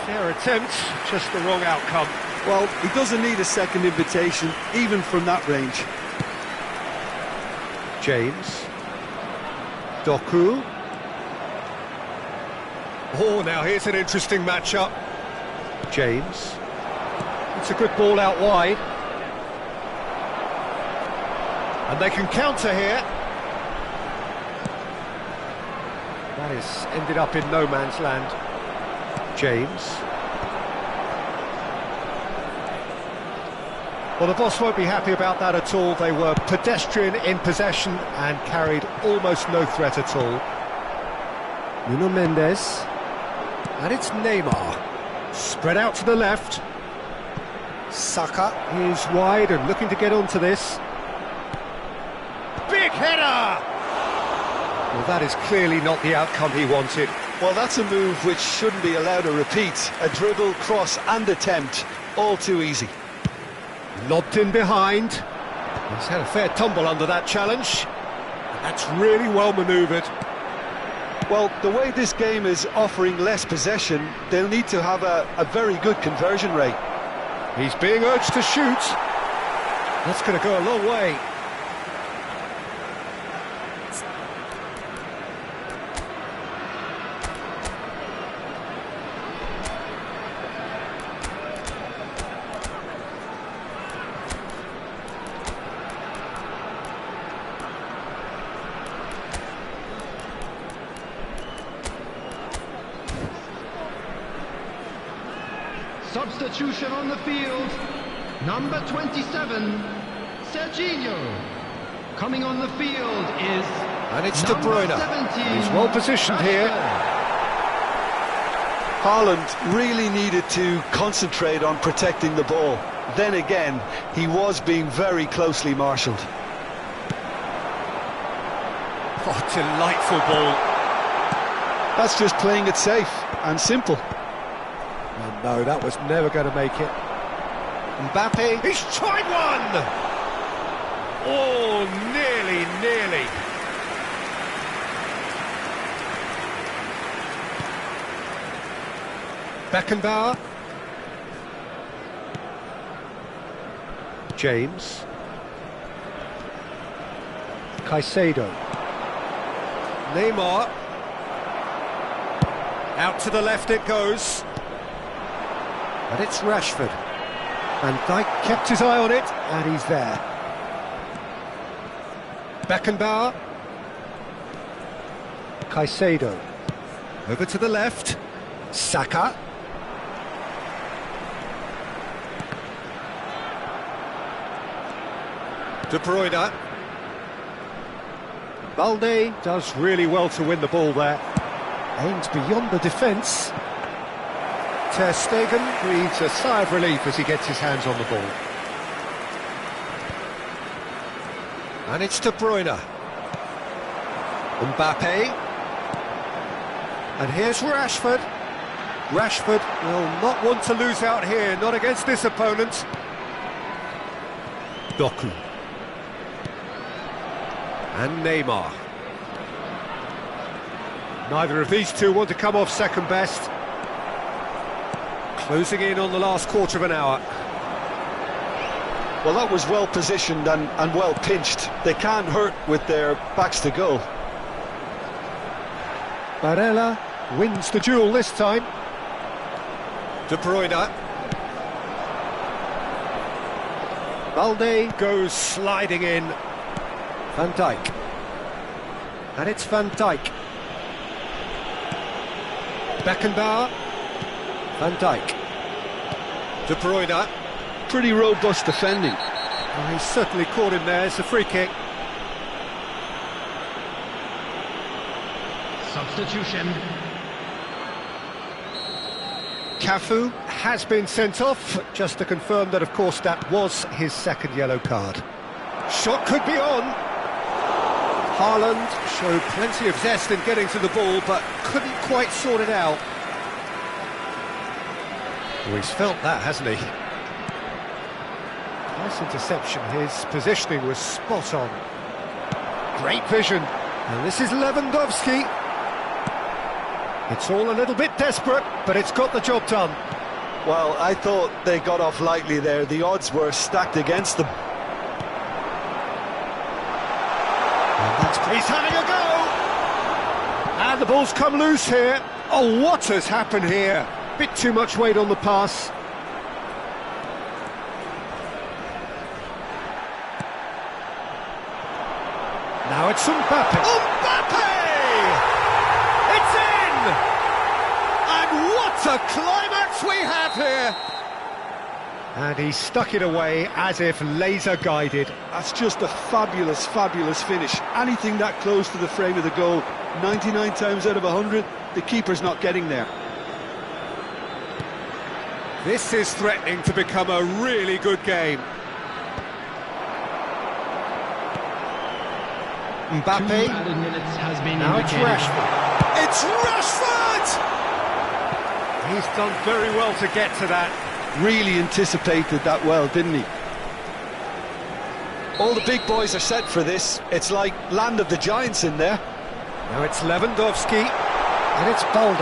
Fair attempt, just the wrong outcome. Well, he doesn't need a second invitation, even from that range. James. Doku. Oh, now here's an interesting matchup. James. It's a good ball out wide. And they can counter here. That has ended up in no man's land. James. Well, the boss won't be happy about that at all. They were pedestrian in possession and carried almost no threat at all. Nuno Mendes. And it's Neymar. Spread out to the left. Saka is wide and looking to get onto this. Big header! Well, that is clearly not the outcome he wanted. Well, that's a move which shouldn't be allowed to repeat. A dribble, cross and attempt, all too easy. Lobbed in behind. He's had a fair tumble under that challenge. That's really well manoeuvred. Well, the way this game is offering less possession, they'll need to have a very good conversion rate. He's being urged to shoot. That's going to go a long way. Substitution on the field, number 27, Serginho. Coming on the field is And it's De number Bruyne. 17, He's well positioned here. Haaland really needed to concentrate on protecting the ball. Then again, he was being very closely marshalled. Oh, delightful ball. That's just playing it safe and simple. Oh, no, that was never going to make it. Mbappe, he's tried one! Oh, nearly. Beckenbauer. James. Caicedo. Neymar. Out to the left it goes. And it's Rashford. Van Dijk kept his eye on it, and he's there. Beckenbauer. Caicedo. Over to the left. Saka. De Bruyne. Balde does really well to win the ball there. Aims beyond the defence. Ter Stegen breathes a sigh of relief as he gets his hands on the ball. And it's De Bruyne. Mbappe. And here's Rashford. Rashford will not want to lose out here, not against this opponent. Doku. And Neymar. Neither of these two want to come off second best. Closing in on the last quarter of an hour. Well, that was well positioned and well pinched. They can't hurt with their backs to goal. Barella wins the duel this time. De Bruyne. Balde goes sliding in. Van Dijk. And it's Van Dijk. Beckenbauer. Van Dijk. De Bruyne. Pretty robust defending. Oh, he's certainly caught him there. It's a free kick. Substitution. Cafu has been sent off, just to confirm that, of course, that was his second yellow card. Shot could be on. Haaland showed plenty of zest in getting to the ball, but couldn't quite sort it out. Well, he's felt that, hasn't he? Nice interception. His positioning was spot on. Great vision. And this is Lewandowski. It's all a little bit desperate, but it's got the job done. Well, I thought they got off lightly there. The odds were stacked against them. He's having a go! And the ball's come loose here. Oh, what has happened here? Bit too much weight on the pass. Now it's Mbappe. Mbappe! It's in! And what a climax we have here! And he stuck it away as if laser guided. That's just a fabulous, fabulous finish. Anything that close to the frame of the goal, 99 times out of 100, the keeper's not getting there. This is threatening to become a really good game. Mbappe. 2 added minutes has been Now it's indicated. Rashford. It's Rashford! He's done very well to get to that. Really anticipated that well, didn't he? All the big boys are set for this. It's like land of the giants in there. Now it's Lewandowski. And it's Balde.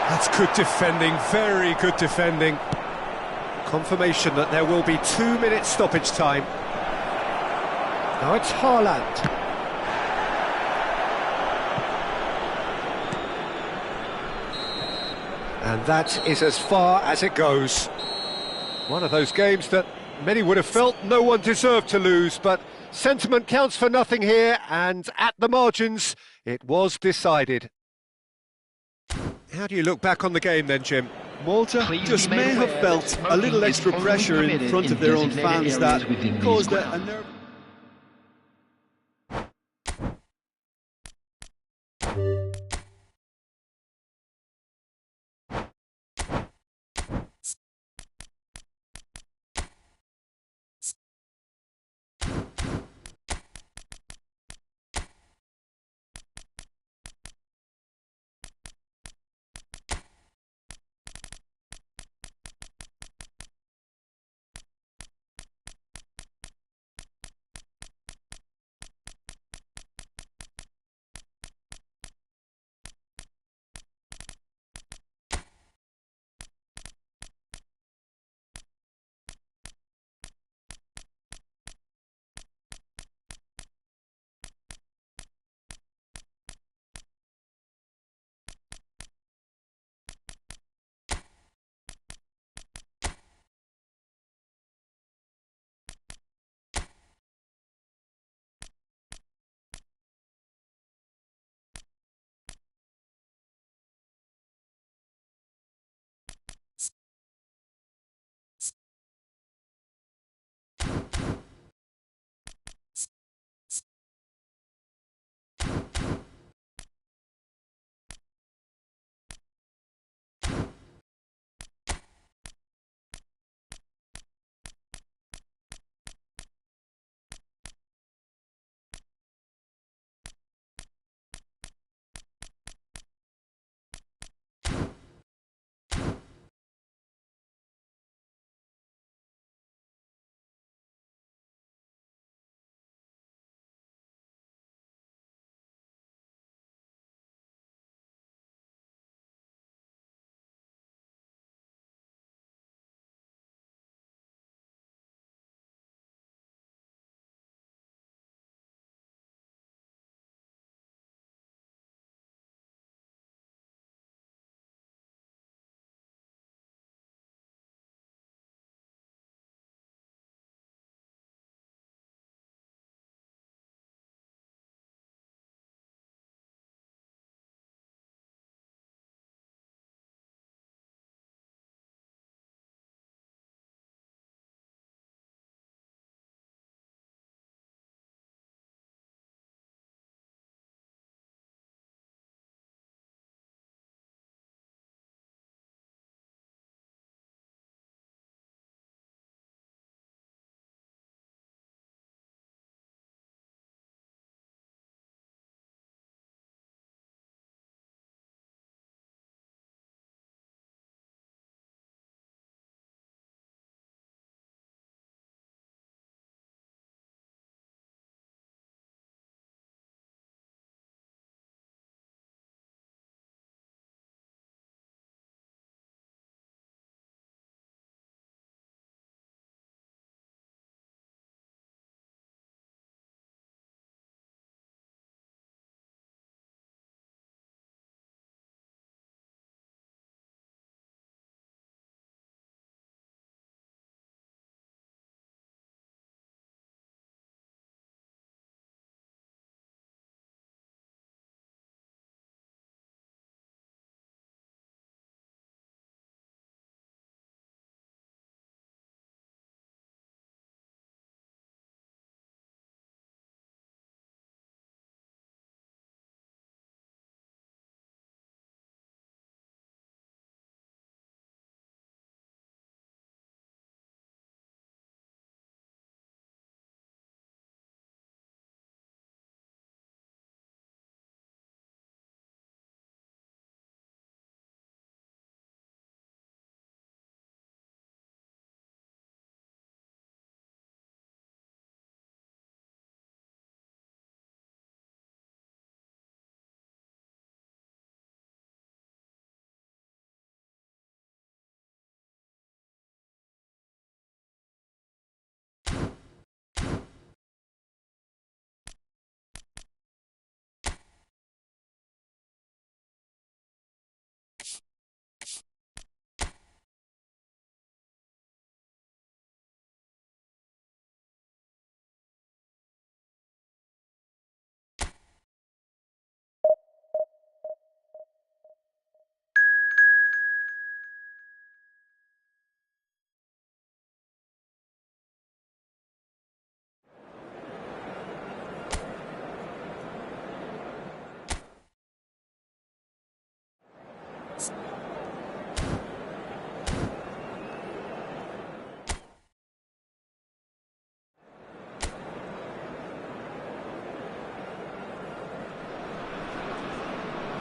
That's good defending, very good defending. Confirmation that there will be 2 minutes stoppage time. Now it's Haaland. And that is as far as it goes. One of those games that many would have felt no one deserved to lose, but sentiment counts for nothing here, and at the margins, it was decided. How do you look back on the game then, Jim? Malta Please just be made may have aware felt that a little smoking is extra only pressure in permitted front in of their own designated fans areas that within these caused a grounds. nerve.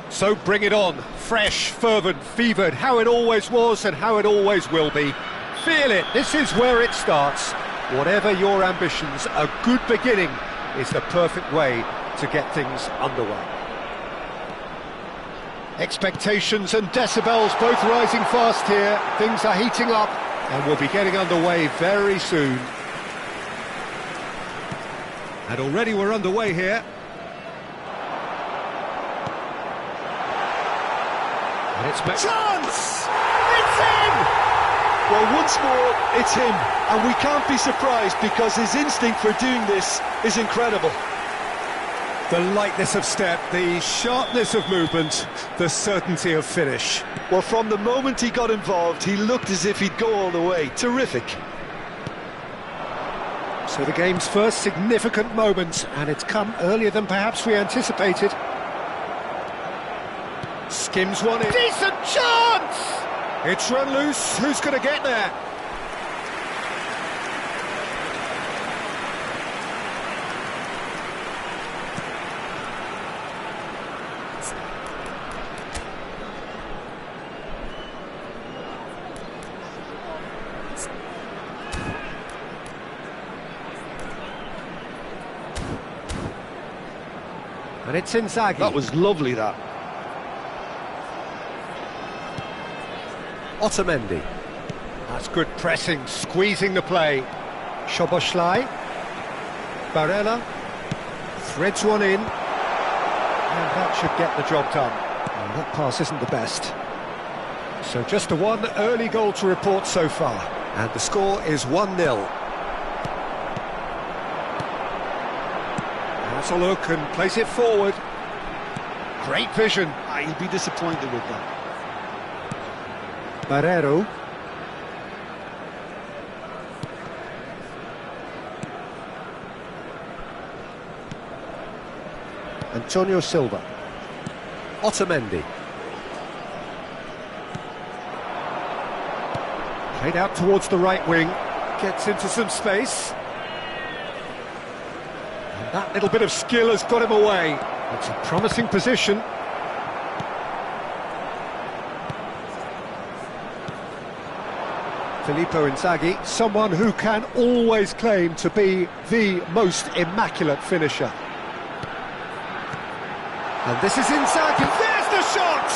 So bring it on, fresh, fervent, fevered, how it always was and how it always will be. Feel it, this is where it starts. Whatever your ambitions, a good beginning is the perfect way to get things underway. Expectations and decibels both rising fast here. Things are heating up and we'll be getting underway very soon. And already we're underway here. And it's chance! It's him! Well, once more, it's him, and we can't be surprised because his instinct for doing this is incredible. The lightness of step, the sharpness of movement, the certainty of finish. Well, from the moment he got involved, he looked as if he'd go all the way. Terrific. So the game's first significant moment, and it's come earlier than perhaps we anticipated. Skims one in. Decent chance! It's run loose. Who's going to get there? And it's Inzaghi. That was lovely, that. Otamendi. That's good pressing, squeezing the play. Szoboszlai. Barella. Threads one in. And that should get the job done. And that pass isn't the best. So just the one early goal to report so far. And the score is 1-0. That's a look and place it forward. Great vision. He'd be disappointed with that. Barreiro. Antonio Silva. Otamendi. Played out towards the right wing. Gets into some space. And that little bit of skill has got him away. It's a promising position. Filippo Inzaghi, someone who can always claim to be the most immaculate finisher. And this is Inzaghi. There's the shot!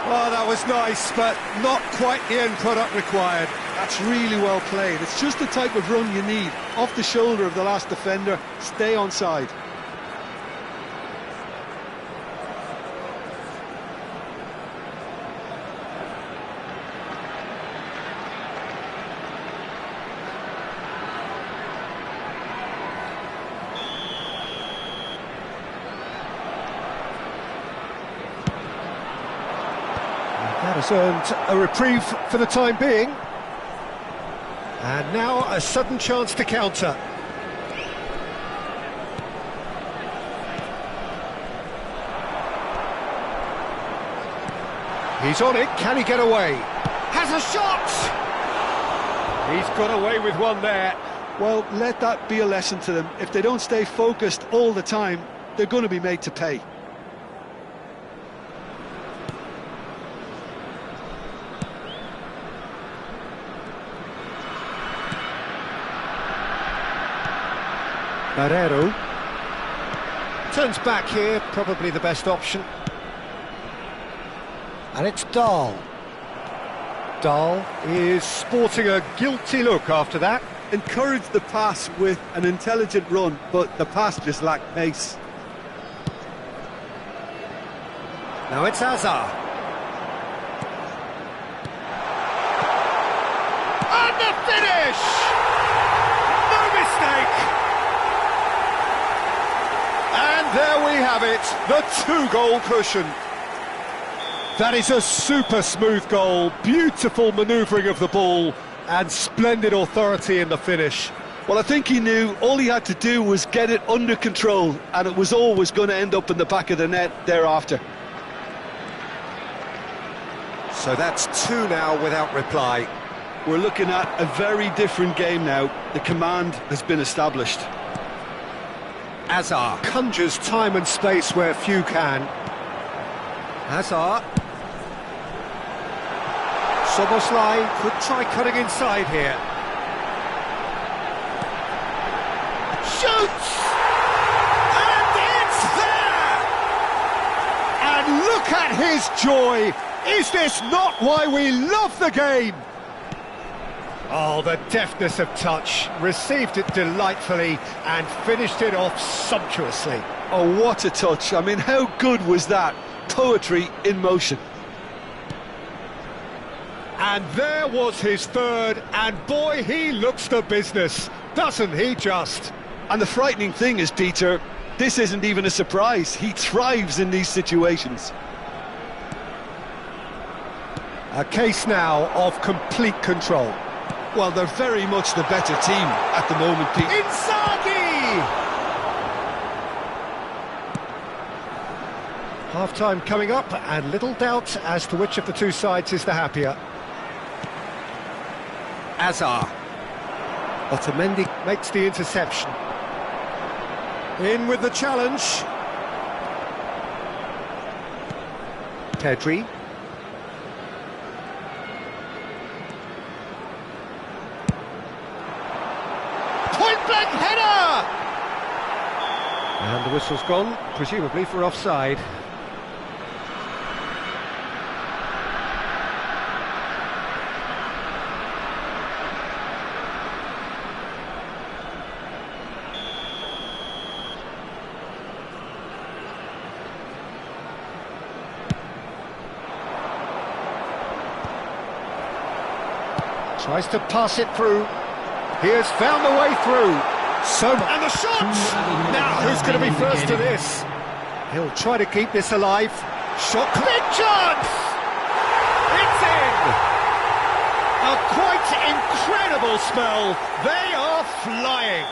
Oh, that was nice, but not quite the end product required. That's really well played. It's just the type of run you need. Off the shoulder of the last defender, stay onside. That has earned a reprieve for the time being. And now a sudden chance to counter. He's on it, can he get away? Has a shot! He's got away with one there. Well, let that be a lesson to them. If they don't stay focused all the time, they're going to be made to pay. Barreiro turns back here, probably the best option. And it's Dahl. Dahl is sporting a guilty look after that. Encouraged the pass with an intelligent run, but the pass just lacked pace. Now it's Hazard. And the finish! No mistake! And there we have it, the two-goal cushion. That is a super smooth goal, beautiful manoeuvring of the ball, and splendid authority in the finish. Well, I think he knew all he had to do was get it under control, and it was always going to end up in the back of the net thereafter. So that's 2 now without reply. We're looking at a very different game now. The command has been established. Hazard conjures time and space where few can. Hazard. Szoboszlai could try cutting inside here. Shoots! And it's there! And look at his joy! Is this not why we love the game? Oh, the deftness of touch, received it delightfully and finished it off sumptuously. Oh, what a touch. I mean, how good was that? Poetry in motion. And there was his third, and boy, he looks the business, doesn't he just? And the frightening thing is, Peter, this isn't even a surprise. He thrives in these situations. A case now of complete control. Well, they're very much the better team at the moment, Pete. Inzaghi! Half-time coming up, and little doubt as to which of the two sides is the happier. Hazard. Otamendi makes the interception. In with the challenge. Pedri. Point-blank header! And the whistle's gone, presumably for offside. Tries to pass it through. He has found the way through. And the shot! Now, who's going to be first to this? He'll try to keep this alive. Shot, big chance! It's in! A quite incredible spell. They are flying.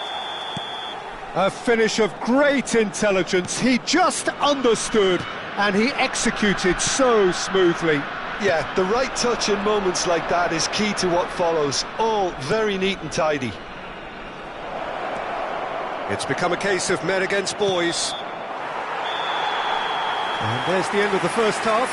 A finish of great intelligence. He just understood, and he executed so smoothly. Yeah, the right touch in moments like that is key to what follows. All very neat and tidy. It's become a case of men against boys. And there's the end of the first half.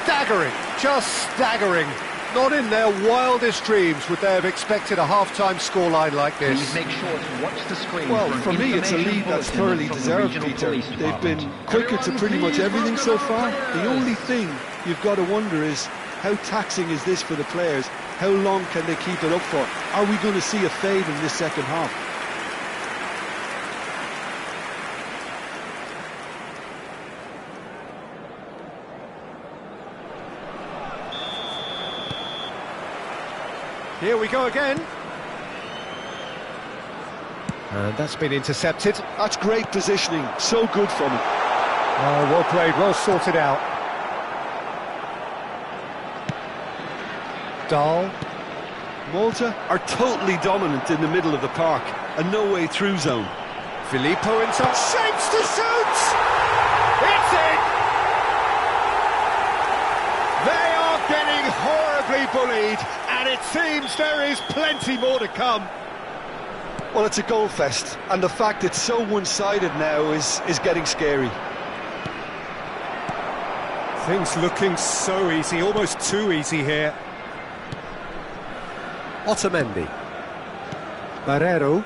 Staggering, just staggering. Not in their wildest dreams would they have expected a half-time scoreline like this. Please make sure to watch the screen. Well, for me, it's a lead that's thoroughly deserved, Peter. They've been quicker to pretty much everything so far. The only thing you've got to wonder is, how taxing is this for the players? How long can they keep it up for? Are we going to see a fade in this second half? Here we go again. And that's been intercepted. That's great positioning. So good from him. Oh, well played, well sorted out. Dahl. Malta are totally dominant in the middle of the park. A no-way through zone. Filippo inside. Shapes to shoot! It's in! They are getting horribly bullied, and it seems there is plenty more to come. Well, it's a goal fest, and the fact it's so one-sided now is getting scary. Things looking so easy, almost too easy here. Otamendi. Barreiro.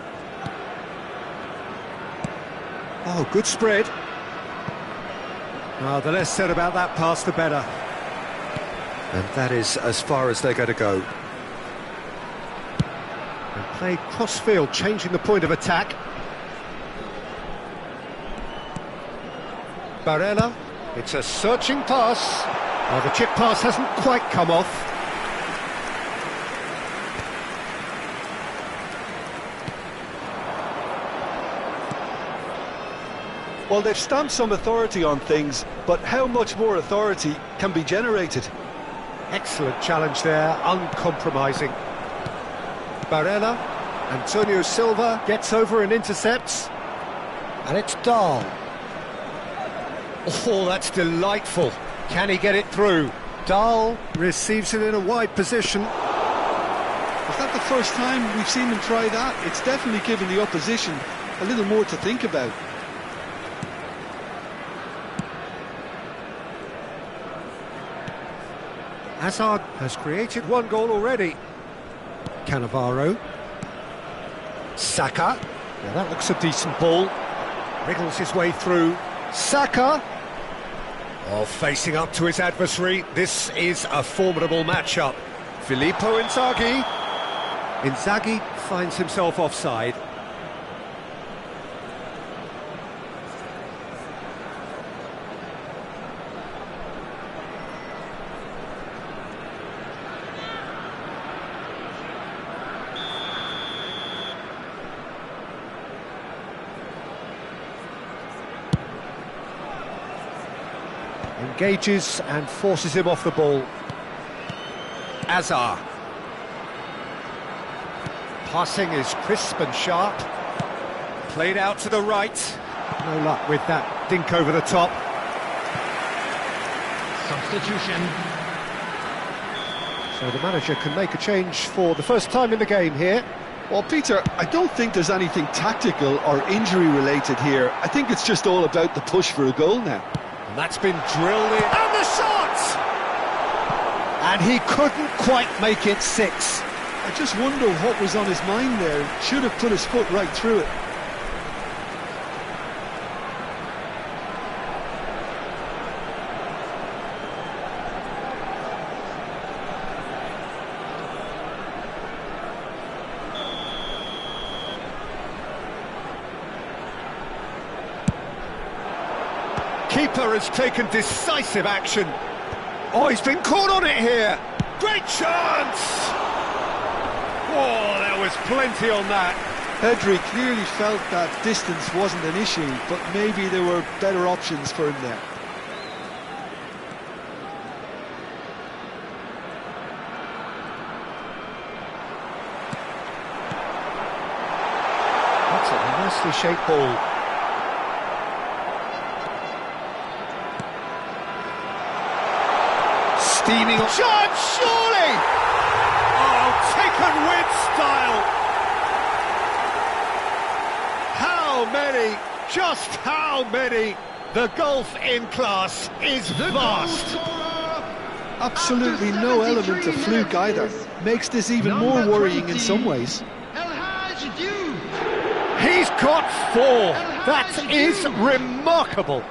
Oh, good spread. Oh, the less said about that pass, the better. And that is as far as they're going to go. And played cross-field, changing the point of attack. Barella. It's a searching pass. Oh, the chip pass hasn't quite come off. Well, they've stamped some authority on things, but how much more authority can be generated? Excellent challenge there, uncompromising. Barella, Antonio Silva gets over and intercepts. And it's Dahl. Oh, that's delightful. Can he get it through? Dahl receives it in a wide position. Is that the first time we've seen them try that? It's definitely given the opposition a little more to think about. Hazard has created one goal already. Cannavaro. Saka. Now that looks a decent ball. Wriggles his way through. Saka. Oh, facing up to his adversary. This is a formidable matchup. Filippo Inzaghi. Inzaghi finds himself offside. Engages and forces him off the ball. Azar. Passing is crisp and sharp. Played out to the right. No luck with that dink over the top. Substitution. So the manager can make a change for the first time in the game here. Well, Peter, I don't think there's anything tactical or injury related here. I think it's just all about the push for a goal now. And that's been drilled in. And the shot! And he couldn't quite make it 6. I just wonder what was on his mind there. Should have put his foot right through it. Keeper has taken decisive action. Oh, he's been caught on it here. Great chance! Oh, there was plenty on that. Pedri clearly felt that distance wasn't an issue, but maybe there were better options for him there. That's a nicely shaped ball. Steaming shot, surely! Oh, taken with style! How many? Just how many? The gulf in class is vast. Absolutely no element of fluke either. Makes this even more worrying in some ways. El Hadji Diouf. He's got 4. That is remarkable.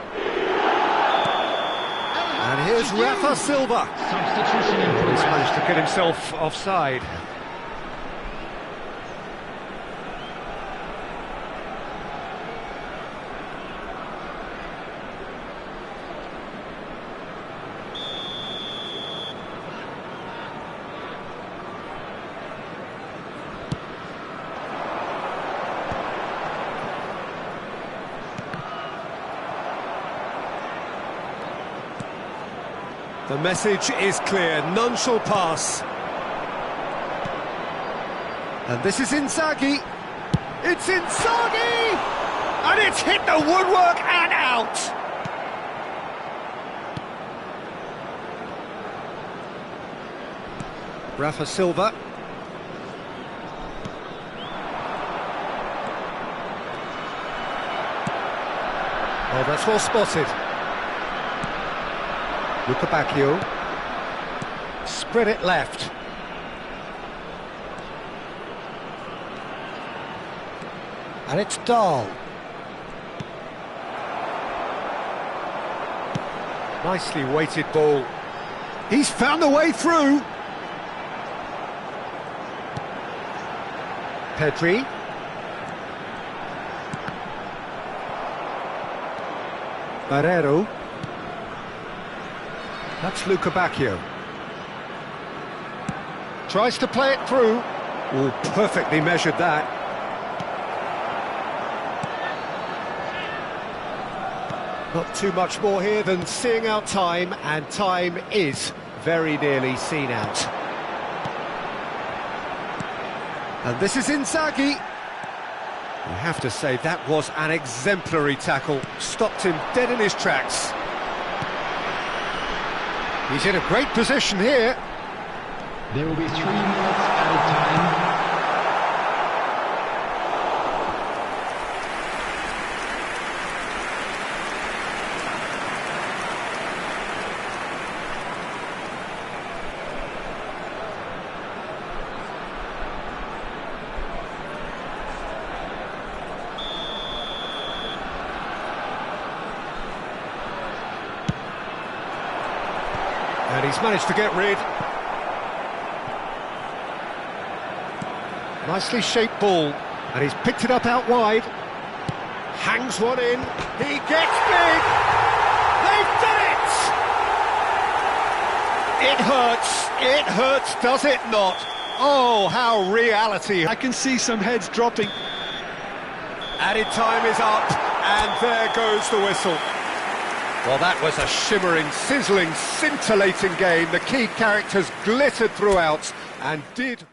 And here's Rafa Silva. Substitution in He's progress. managed to get himself offside. The message is clear, none shall pass. And this is Inzaghi. It's Inzaghi! And it's hit the woodwork and out! Rafa Silva. Oh, that's well spotted. Luka Bacchio. Spread it left. And it's Dahl. Nicely weighted ball. He's found a way through. Pedri. Barreiro. That's Luka Bacchio. Tries to play it through. Oh, perfectly measured that. Not too much more here than seeing out time, and time is very nearly seen out. And this is Inzaghi. You have to say that was an exemplary tackle. Stopped him dead in his tracks. He's in a great position here. There will be 3 minutes added time. And he's managed to get rid. Nicely shaped ball. And he's picked it up out wide. Hangs one in. He gets big. They've done it! It hurts. It hurts, does it not? Oh, how reality. I can see some heads dropping. Added time is up. And there goes the whistle. Well, that was a shimmering, sizzling, scintillating game. The key characters glittered throughout and did...